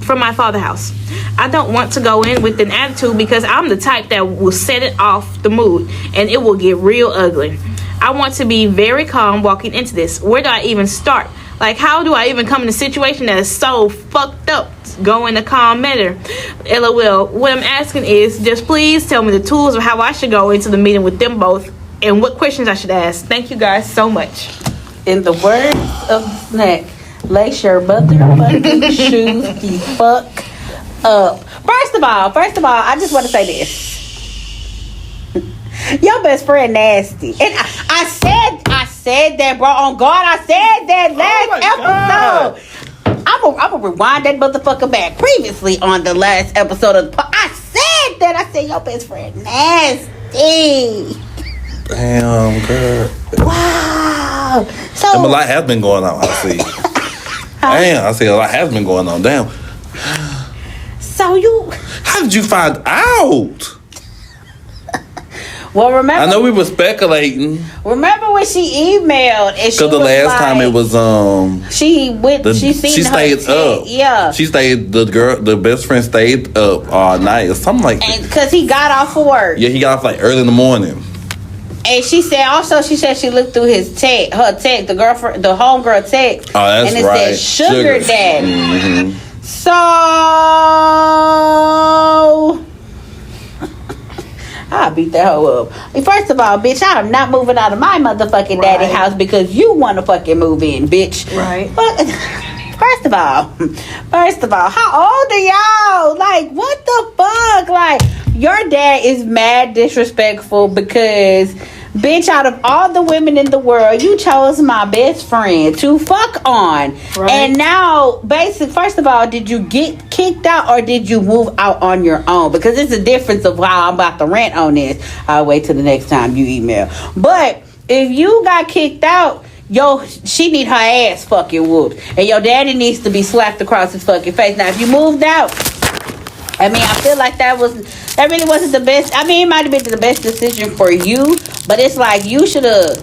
from my father's house. I don't want to go in with an attitude, because I'm the type that will set it off the mood, and it will get real ugly. I want to be very calm walking into this. Where do I even start? Like, how do I even come in a situation that is so fucked up? Go in a calm manner. LOL. What I'm asking is, just please tell me the tools of how I should go into the meeting with them both, and what questions I should ask. Thank you guys so much. In the words of the snack, lace your motherfucking shoes the fuck up. First of all, I just want to say this. Your best friend nasty. And I said that, bro. On God, I said that last episode. I'm gonna rewind that motherfucker back. Previously on the last episode of the I said that. I said your best friend nasty. Damn, girl. Wow. So a lot has been going on, I see. Damn, I see a lot has been going on. Damn. So you... How did you find out? Well, remember... I know we were speculating. Remember when she emailed and she was the last like, time it was she stayed up. Yeah. She stayed, the best friend stayed up all night or something like that. And because he got off of work. Yeah, he got off like early in the morning. And she said she looked through his text, the homegirl text. Oh, that's and it right. said sugar daddy. Mm-hmm. So beat that hoe up. First of all, bitch, I am not moving out of my motherfucking daddy house because you want to fucking move in, bitch. Right. But first of all, how old are y'all? Like, what the fuck? Like, your dad is mad disrespectful because, bitch, out of all the women in the world, you chose my best friend to fuck on. Right. And now, first of all, did you get kicked out or did you move out on your own? Because it's a difference of how I'm about to rant on this. I'll wait till the next time you email. But if you got kicked out, she need her ass fucking whooped. And your daddy needs to be slapped across his fucking face. Now, if you moved out, I mean, I feel like that really wasn't the best. I mean, it might have been the best decision for you, but it's like you should have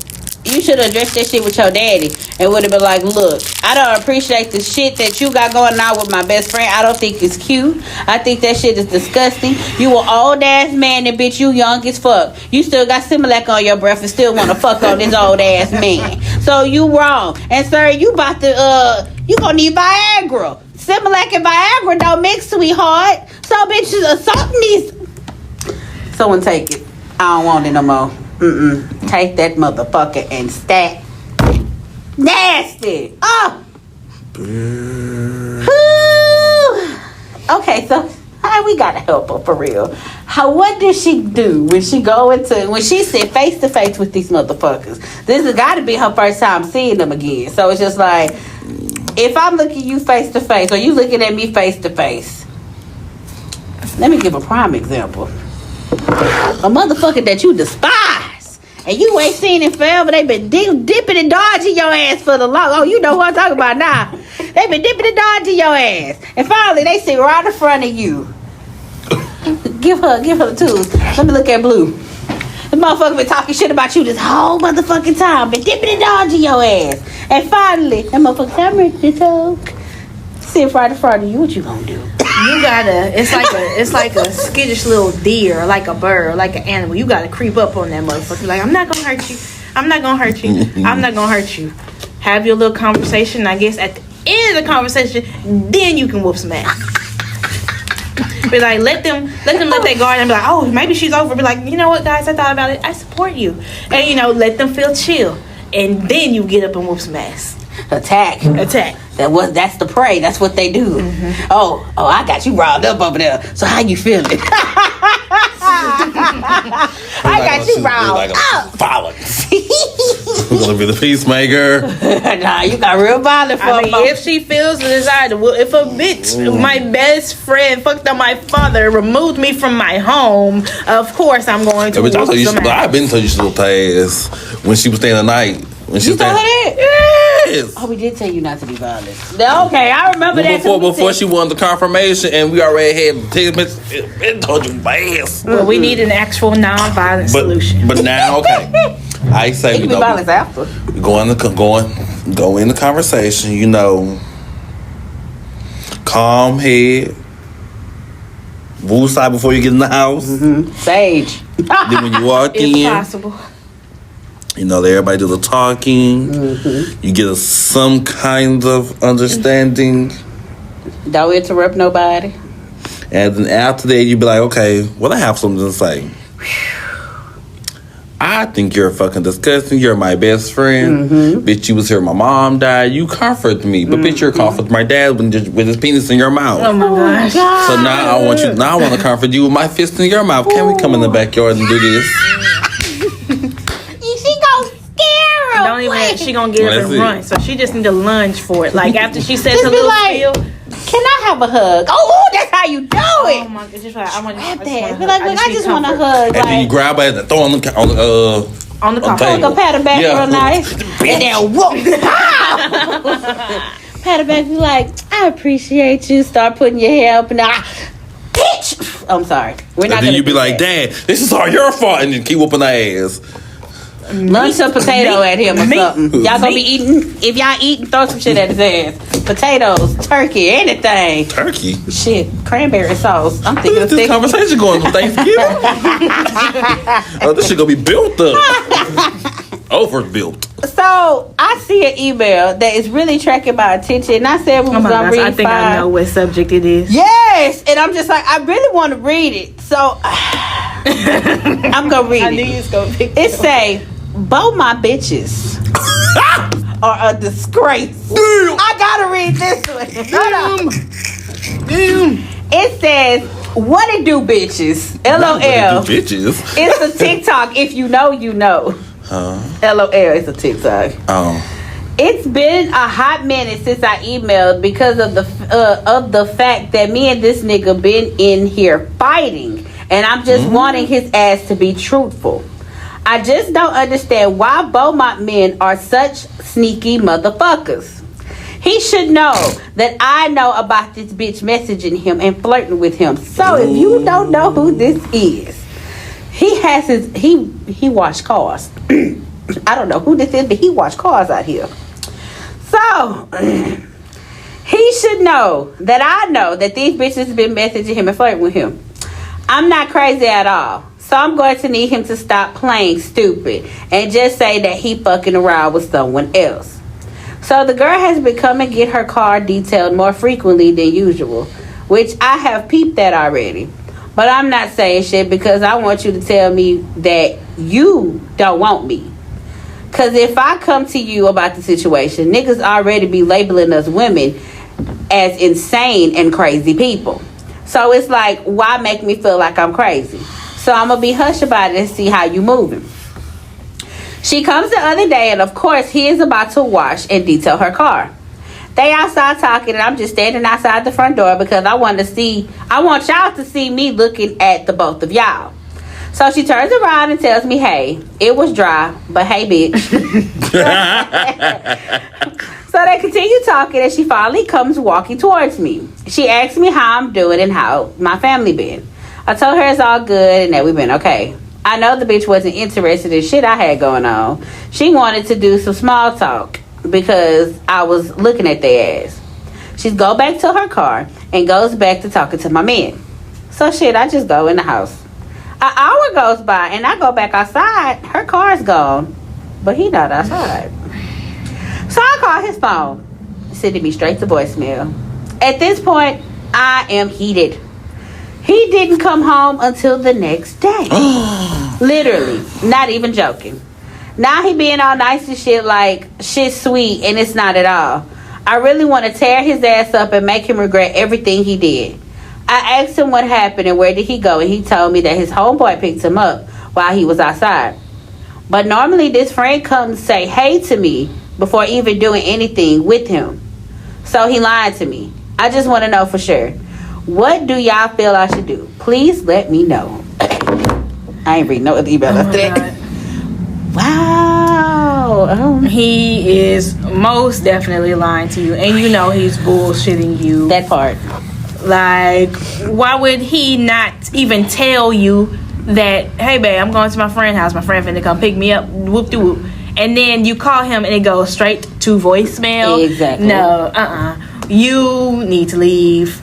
addressed that shit with your daddy and would have been like, look, I don't appreciate the shit that you got going on with my best friend. I don't think it's cute. I think that shit is disgusting. You an old ass man and bitch, you young as fuck. You still got Similac on your breath and still want to fuck on this old ass man. So you wrong. And sir, you about to you gonna need Viagra. Similac and Viagra don't mix, sweetheart. So bitches, something needs. Someone take it. I don't want it no more. Take that motherfucker and stack. Nasty. Oh. Okay, so we gotta help her for real. What did she do when she sit face to face with these motherfuckers? This has got to be her first time seeing them again. So it's just like, if I'm looking you face to face, or you looking at me face to face. Let me give a prime example. A motherfucker that you despise, and you ain't seen it forever. They been dipping and dodging your ass for the long. Oh, you know what I'm talking about now. They been dipping and dodging your ass, and finally they sit right in front of you. Give her the tools. Let me look at Blue. The motherfucker been talking shit about you this whole motherfucking time. Been dipping and dodging your ass. And finally, that motherfucker, I'm ready to talk. Sit right in front of you. What you gonna do? You gotta. It's like a skittish little deer, like a bird, like an animal. You gotta creep up on that motherfucker. Like, I'm not gonna hurt you. I'm not gonna hurt you. I'm not gonna hurt you. Have your little conversation. I guess at the end of the conversation, then you can whoop some ass. Be like, let them let their guard and be like, oh, maybe she's over. Be like, you know what, guys, I thought about it. I support you. And let them feel chill. And then you get up and whoop some ass. Attack. That's the prey. That's what they do. Mm-hmm. Oh, I got you riled up over there. So how you feeling? I got you riled up. Violence. We're gonna be the peacemaker. Nah, you got real violent for me. If she feels the desire to, if a bitch, my best friend, fucked up my father, removed me from my home, of course I'm going to. I've been told you should look her ass when she was staying the night. When she you told her that? Yes. Oh, we did tell you not to be violent. Okay, I remember that. Before she wanted the confirmation, and we already had the it told you fast. Well, we need an actual non-violent solution. But now, okay, I say we violence after. Go in the conversation. Calm head. Woo side before you get in the house. Mm-hmm. Sage. Then when you walk in, it's possible. Everybody do the talking. Mm-hmm. You get some kind of understanding. Don't interrupt nobody. And then after that, you be like, okay, well, I have something to say. I think you're fucking disgusting. You're my best friend. Mm-hmm. Bitch, you was here. My mom died. You comfort me. But bitch, you're comfort my dad with his penis in your mouth. Oh my gosh. So now I want to comfort you with my fist in your mouth. Can we come in the backyard and do this? Don't even. She gonna get up and run. So she just need to lunge for it. Like after she says her little spiel. Can I have a hug? Oh, that's how you do it. Oh my god! Just like I want to. I just want a hug. And then you grab her and throw her on the table. Go pat her back real nice, and then whoop. Pat her back. Be like, I appreciate you. Start putting your hair up and down. Bitch. I'm sorry. We're not. And then you be like, Dad, this is all your fault, and then keep whooping her ass. Lunch some potato at him or something. Y'all gonna be eating. If y'all eating, throw some shit at his ass. Potatoes, turkey, anything. Turkey? Shit, cranberry sauce. I'm thinking of this conversation going for Thanksgiving. Oh, this shit gonna be built up. Overbuilt. So I see an email that is really tracking my attention, and I said we was gonna read. I think 5. I know what subject it is. Yes, and I'm just like, I really want to read it, so I'm gonna read it. I knew you was gonna pick It say, "Both my bitches are a disgrace." I gotta read this one. Hold on. It says, "What it do, bitches?" LOL. Bitches. It's a TikTok. If you know, you know. LOL. It's a TikTok. Oh. It's been a hot minute since I emailed because of the fact that me and this nigga been in here fighting, and I'm just wanting his ass to be truthful. I just don't understand why Beaumont men are such sneaky motherfuckers. He should know that I know about this bitch messaging him and flirting with him. So if you don't know who this is, he has he washed cars. I don't know who this is, but he washed cars out here. So he should know that I know that these bitches have been messaging him and flirting with him. I'm not crazy at all. So I'm going to need him to stop playing stupid and just say that he fucking around with someone else. So the girl has been coming to get her car detailed more frequently than usual, which I have peeped that already. But I'm not saying shit because I want you to tell me that you don't want me. Because if I come to you about the situation, niggas already be labeling us women as insane and crazy people. So it's like, why make me feel like I'm crazy? So I'm going to be hush about it and see how you moving. She comes the other day, and of course, he is about to wash and detail her car. They outside talking, and I'm just standing outside the front door because I want y'all to see me looking at the both of y'all. So she turns around and tells me, hey, it was dry, but hey, bitch. So they continue talking, and she finally comes walking towards me. She asks me how I'm doing and how my family been. I told her it's all good and that we've been okay. I know the bitch wasn't interested in shit I had going on. She wanted to do some small talk because I was looking at their ass. She go back to her car and goes back to talking to my man. So shit, I just go in the house. An hour goes by and I go back outside. Her car's gone, but he not outside. So I call his phone, sending me straight to voicemail. At this point, I am heated. He didn't come home until the next day. Literally, not even joking. Now he being all nice and shit like shit sweet, and it's not at all. I really want to tear his ass up and make him regret everything he did. I asked him what happened and where did he go, and he told me that his homeboy picked him up while he was outside. But normally this friend comes say hey to me before even doing anything with him. So he lied to me. I just want to know for sure. What do y'all feel I should do? Please let me know. I ain't reading no other email after that. Wow. He is most definitely lying to you. And you know he's bullshitting you. That part. Like, why would he not even tell you that, hey, babe, I'm going to my friend's house. My friend finna come pick me up. Whoop de whoop. And then you call him and it goes straight to voicemail. Exactly. No, you need to leave.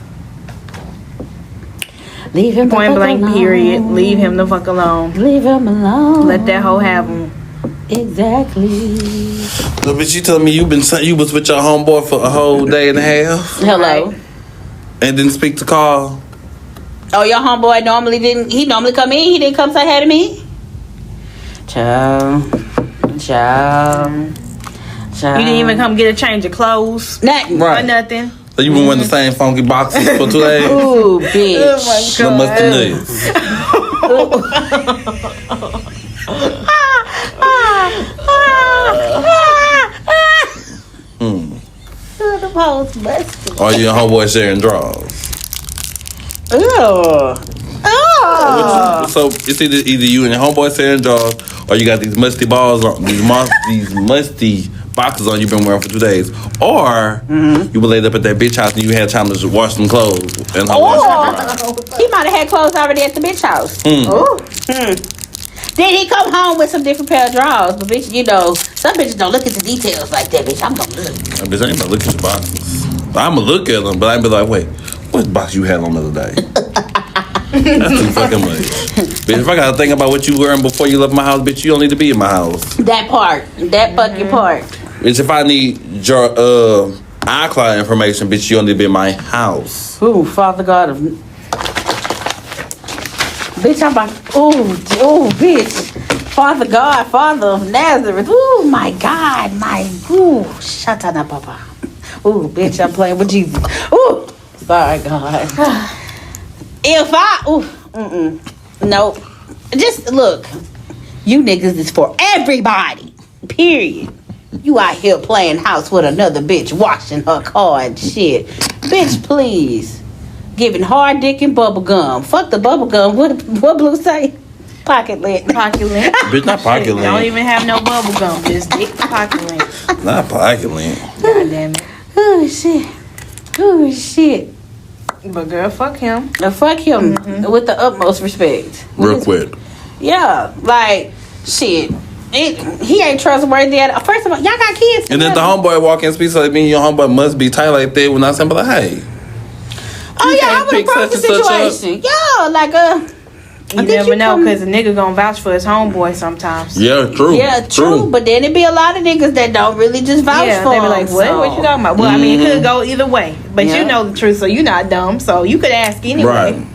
Leave him Point blank, alone. period. Leave him the fuck alone. Leave him alone. Let that hoe have him. Exactly. So, bitch, you telling me you was with your homeboy for a whole day and a half Hello. and didn't speak to Carl? Oh, your homeboy normally come in. He didn't come say hey to me. Ciao. You didn't even come get a change of clothes. Nothing. Right. Or nothing. So you been wearing the same funky boxes for 2 days? Ooh, bitch. No musty nuts. The post busted. Or you and homeboy sharing drawers? Ew. Oh. So it's either you and your homeboy sharing drawers, or you got these musty balls on these musty boxes on you've been wearing for 2 days, or you were laid up at that bitch house and you had time to wash some clothes. And He might have had clothes already at the bitch house. Then he come home with some different pair of drawers. But bitch, you know, some bitches don't look at the details like that, bitch. I'm gonna look. Bitch, I ain't gonna look at your boxes. I'm gonna look at them, but I ain't be like, wait, what box you had on the other day? That's too fucking much. Bitch, if I gotta think about what you wearing before you left my house, bitch, you don't need to be in my house. That part. That fucking part. Bitch, if I need your iCloud information, bitch, you don't need to be in my house. Ooh, Father God of... Bitch, I'm about... Ooh, bitch. Father God, Father of Nazareth. Ooh, my God. Ooh, shut up, Papa. Ooh, bitch, I'm playing with Jesus. Ooh, sorry, God. Nope. Just look. You niggas is for everybody. Period. You out here playing house with another bitch, washing her car and shit. Bitch, please. Giving hard dick and bubble gum. Fuck the bubble gum. What Blue say? Pocket lint. Pocket lint. Bitch, not pocket lint. Don't even have no bubble gum. Just dick pocket lint. Not pocket lint. God damn it. Oh, shit. Oh, shit. But girl, fuck him. Fuck him with the utmost respect. Real quick. Yeah, like, shit. He ain't trustworthy at all. First of all, y'all got kids. And then the homeboy walk in and speak, so it mean your homeboy must be tight like that when I say, like, hey. Oh, yeah, I can't would pick approach the such and such up. situation. Yeah, like, You never know, because a nigga gonna vouch for his homeboy sometimes. Yeah, true. Yeah, true. But then it be a lot of niggas that don't really just vouch for They be like, him, what? so. What you talking about? Well, I mean, it could go either way. But you know the truth, so you're not dumb. So you could ask anyway. Right.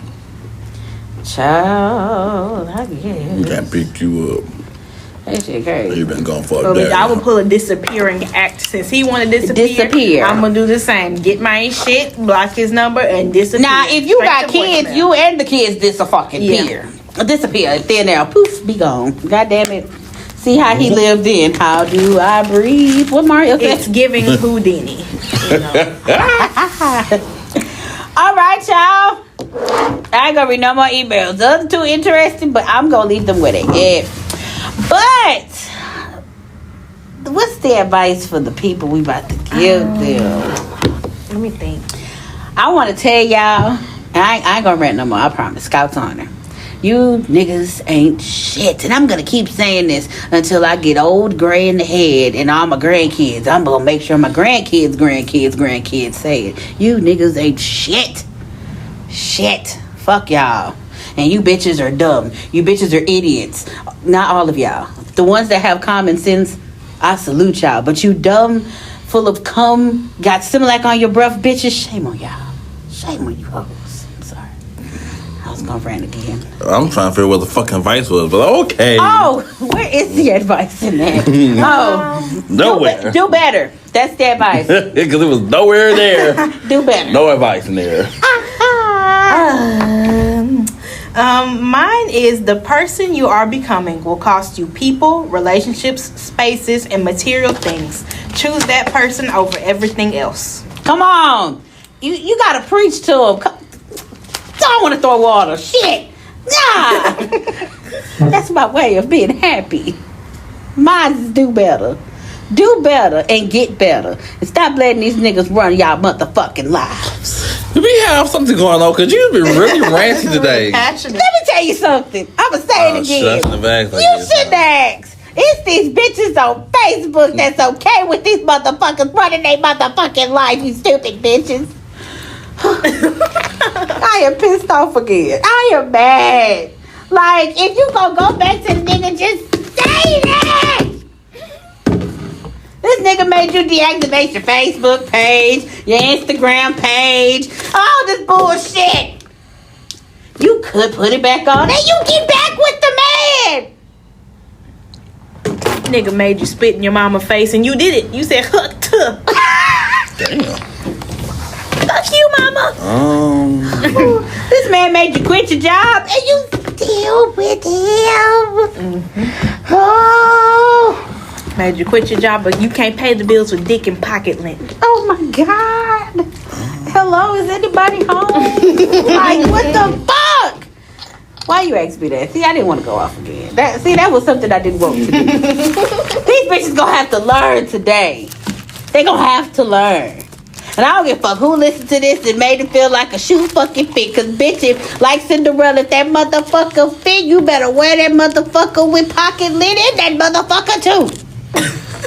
Child, I guess. Can't pick you up. That shit crazy. You been gone for So a day. I would pull a disappearing act. Since he want to disappear, I'm going to do the same. Get my shit, block his number, and disappear. Now, if you Straight got to kids, voicemail. you and the kids disappear. Disappear. Thin air. Poof, be gone. God damn it. See how he lived in. How do I breathe? What Mario said? It's giving Houdini. You know? All right, y'all. I ain't gonna read no more emails. The other two interesting, but I'm gonna leave them with it. Yeah. But what's the advice for the people we about to give them? Let me think. I want to tell y'all. I ain't gonna rant no more. I promise. Scout's honor. You niggas ain't shit. And I'm gonna keep saying this until I get old, gray in the head, and all my grandkids. I'm gonna make sure my grandkids say it. You niggas ain't shit. Shit. Fuck y'all. And you bitches are dumb. You bitches are idiots. Not all of y'all. The ones that have common sense, I salute y'all. But you dumb, full of cum, got Similac on your breath bitches, shame on y'all. Shame on you hoes. I'm sorry. I was gonna rant again. I'm trying to figure what the fucking advice was, but okay. Oh, where is the advice in that? Oh, Nowhere. Do better. That's the advice. Because it was nowhere there. Do better. No advice in there. Mine is the person you are becoming will cost you people, relationships, spaces, and material things. Choose that person over everything else. Come on. You gotta preach to him. Don't want to throw water. Shit. Nah. That's my way of being happy. Mine is do better. Do better and get better. And stop letting these niggas run y'all motherfucking lives. We have something going on because you've been really ranty today. Passionate. Let me tell you something. I'ma say it again. Shut the back like You this, shouldn't ask. It's these bitches on Facebook that's okay with these motherfuckers running their motherfucking life, you stupid bitches. I am pissed off again. I am mad. Like, if you gonna go back to the nigga, just say that. This nigga made you deactivate your Facebook page, your Instagram page, all this bullshit. You could put it back on and you get back with the man. Nigga made you spit in your mama face and you did it. You said, huh, tuh. Damn. Fuck you, mama. This man made you quit your job and you still with him. Oh. Made you quit your job, but you can't pay the bills with dick and pocket lint. Oh my God. Hello, is anybody home? Like, what the fuck? Why you asked me that? See, I didn't want to go off again. That was something I didn't want to do. These bitches gonna have to learn today. They gonna have to learn. And I don't give a fuck who listened to this and made it feel like a shoe fucking fit. Cause bitch, if like Cinderella, if that motherfucker fit, you better wear that motherfucker with pocket lint in that motherfucker too.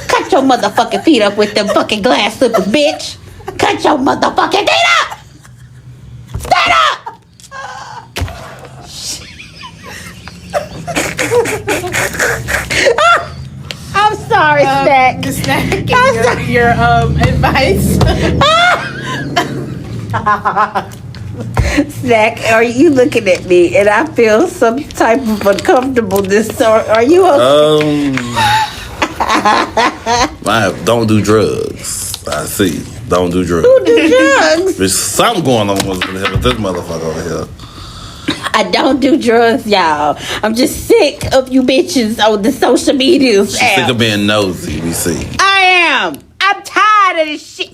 Cut your motherfucking feet up with them fucking glass slippers, bitch. Cut your motherfucking feet up. Stand up. sorry, Snack. The snack and I'm sorry. your advice. Snack, are you looking at me and I feel some type of uncomfortableness? Or are you okay? Don't do drugs. I see. Don't do drugs. Who do drugs? There's something going on with this motherfucker over here. I don't do drugs, y'all. I'm just sick of you bitches on the social medias. She's sick of being nosy, we see. I am. I'm tired of this shit.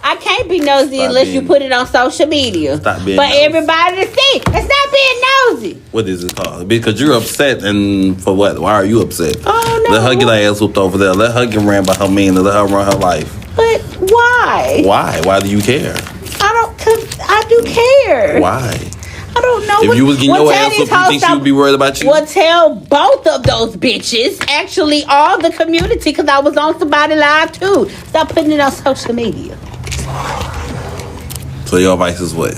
I can't be nosy Stop unless being- you put it on social media. Stop being For nosy. everybody to see. It's not being nosy. What is it called? Because you're upset, and for what? Why are you upset? Oh, no. Let her get her ass whooped over there. Let her get ran by her man and let her run her life. But why? Why? Why do you care? Cause I do care. Why? I don't know. If you was getting your ass whooped, you think she would be worried about you? Well, tell both of those bitches, actually all the community, because I was on somebody live too. Stop putting it on social media. So your advice is what?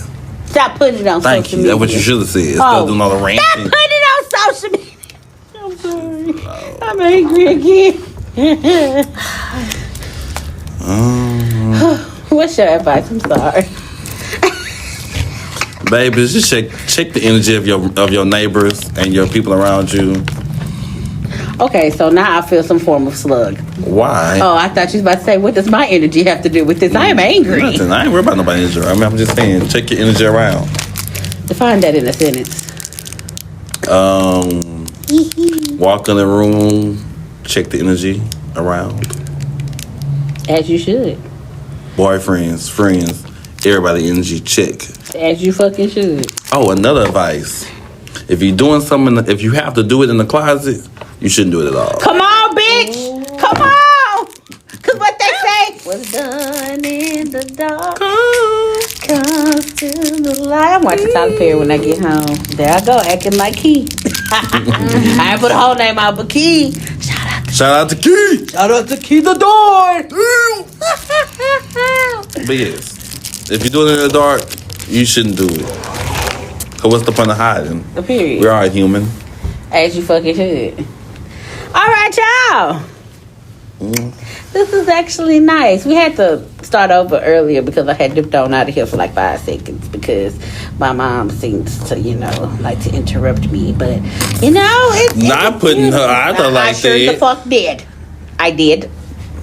Stop putting it on Thank social you. media. That's what you should have said. Instead of doing all the Stop ranting. putting it on social media. I'm sorry. I'm angry again. What's your advice? I'm sorry. Baby, just check the energy of your neighbors and your people around you. Okay, so now I feel some form of slug. Why? Oh, I thought you was about to say, what does my energy have to do with this? I am angry. Nothing. I ain't worried about nobody's energy. I'm just saying, check your energy around. Define that in a sentence. Walk in the room, check the energy around. As you should. Boyfriends, friends, everybody energy check. As you fucking should. Oh, another advice. If you're doing something, if you have to do it in the closet, you shouldn't do it at all. Come on, bitch! Come on! Cause what they say was done in the dark comes to the light. I'm watching Tyler Perry when I get home. There I go, acting like Key. I ain't put the whole name out, but Key. Shout out to Key. Shout out to Key the door. But yes, if you're doing it in the dark, you shouldn't do it. Cause what's the point of hiding? The period. We are human. As you fucking should. All right, y'all. This is actually nice. We had to start over earlier because I had dipped on out of here for like 5 seconds because my mom seems to, like to interrupt me. But, it's... Not putting her out there like I sure the that. fuck did. I did.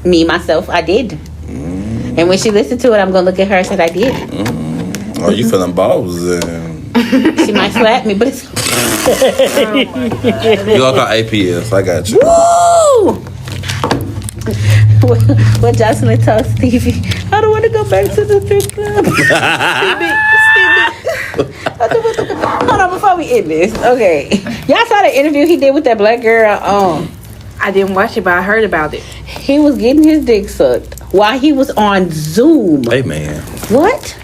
Me, myself, I did. And when she listened to it, I'm going to look at her and say, I did. Oh, you feeling balls then. She might slap me, but it's... You gonna call APS. I got you. Woo! What Jocelyn told Stevie, I don't want to go back to the strip club. Stevie. Hold on, before we end this. Okay. Y'all saw the interview he did with that black girl. I didn't watch it, but I heard about it. He was getting his dick sucked while he was on Zoom. Hey man. What?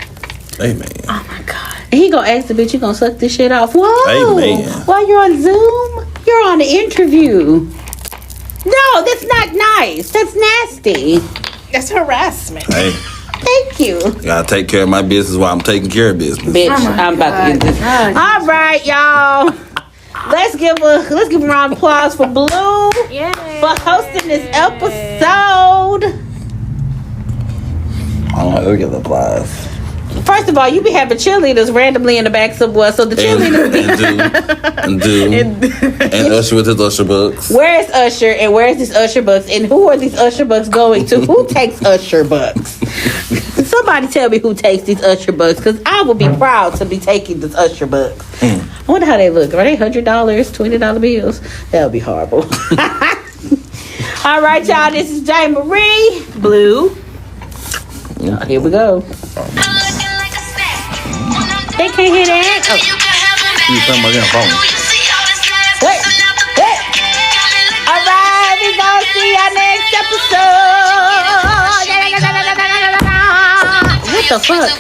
Hey man. Oh my God. And he gonna ask the bitch, you gonna suck this shit off? Whoa. Hey, man. While you're on Zoom? You're on the interview. No, that's not nice. That's nasty. That's harassment. Hey, Thank you. gotta take care of my business while I'm taking care of business. Bitch, I'm about to end this. All right, y'all. Let's give a round of applause for Blue for hosting this episode. I don't know, get the applause. First of all, you be having cheerleaders randomly in the back somewhere, so the cheerleaders be... And Usher with his Usher books. Where is Usher and where is this Usher bucks and who are these Usher bucks going to? Who takes Usher bucks? Somebody tell me who takes these Usher bucks because I would be proud to be taking these Usher bucks. I wonder how they look. Are they $100, $20 bills? That would be horrible. All right, y'all. This is J. Marie. Blue. Here we go. They can't hear that. Oh. You talking about your phone? Hey, hey. All right, we gonna see our next episode. What the fuck?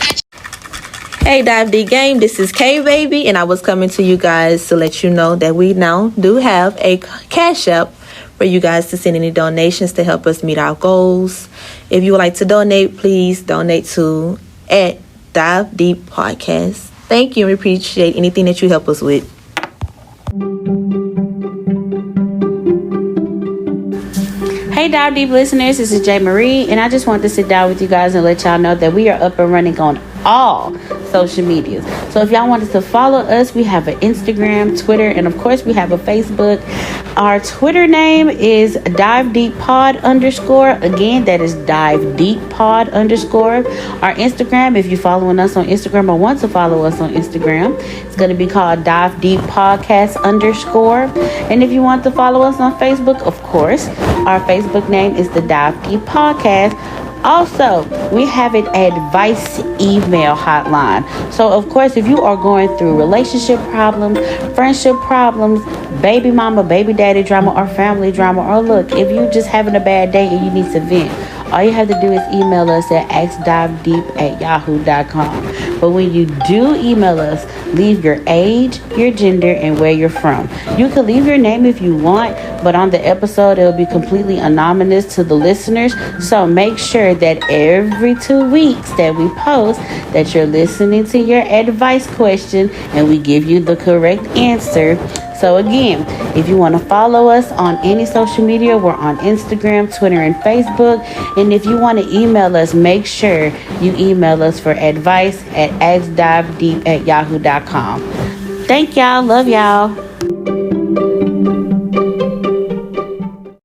Hey, Dive D Game. This is K Baby, and I was coming to you guys to let you know that we now do have a Cash App for you guys to send any donations to help us meet our goals. If you would like to donate, please donate to @Dive Deep Podcast. Thank you and we appreciate anything that you help us with. Hey Hey, Dive Deep listeners, this is J. Marie, and I just want to sit down with you guys and let y'all know that we are up and running on all social medias. So if y'all wanted to follow us, we have an Instagram, Twitter, and of course we have a Facebook. Our Twitter name is Dive Deep Pod _. Again, that is Dive Deep Pod _. Our Instagram, if you're following us on Instagram or want to follow us on Instagram, it's going to be called Dive Deep Podcast _. And if you want to follow us on Facebook, of course, our Facebook name is the Dive Deep Podcast. Also, we have an advice email hotline. So, of course, if you are going through relationship problems, friendship problems, baby mama, baby daddy drama, or family drama, or look, if you're just having a bad day and you need to vent, all you have to do is email us at axdivedeep@yahoo.com. But when you do email us, leave your age, your gender, and where you're from. You can leave your name if you want, but on the episode, it'll be completely anonymous to the listeners. So make sure that every 2 weeks that we post that you're listening to your advice question and we give you the correct answer. So again, if you want to follow us on any social media, we're on Instagram, Twitter, and Facebook. And if you want to email us, make sure you email us for advice at axdivedeep@yahoo.com. Thank y'all. Love y'all.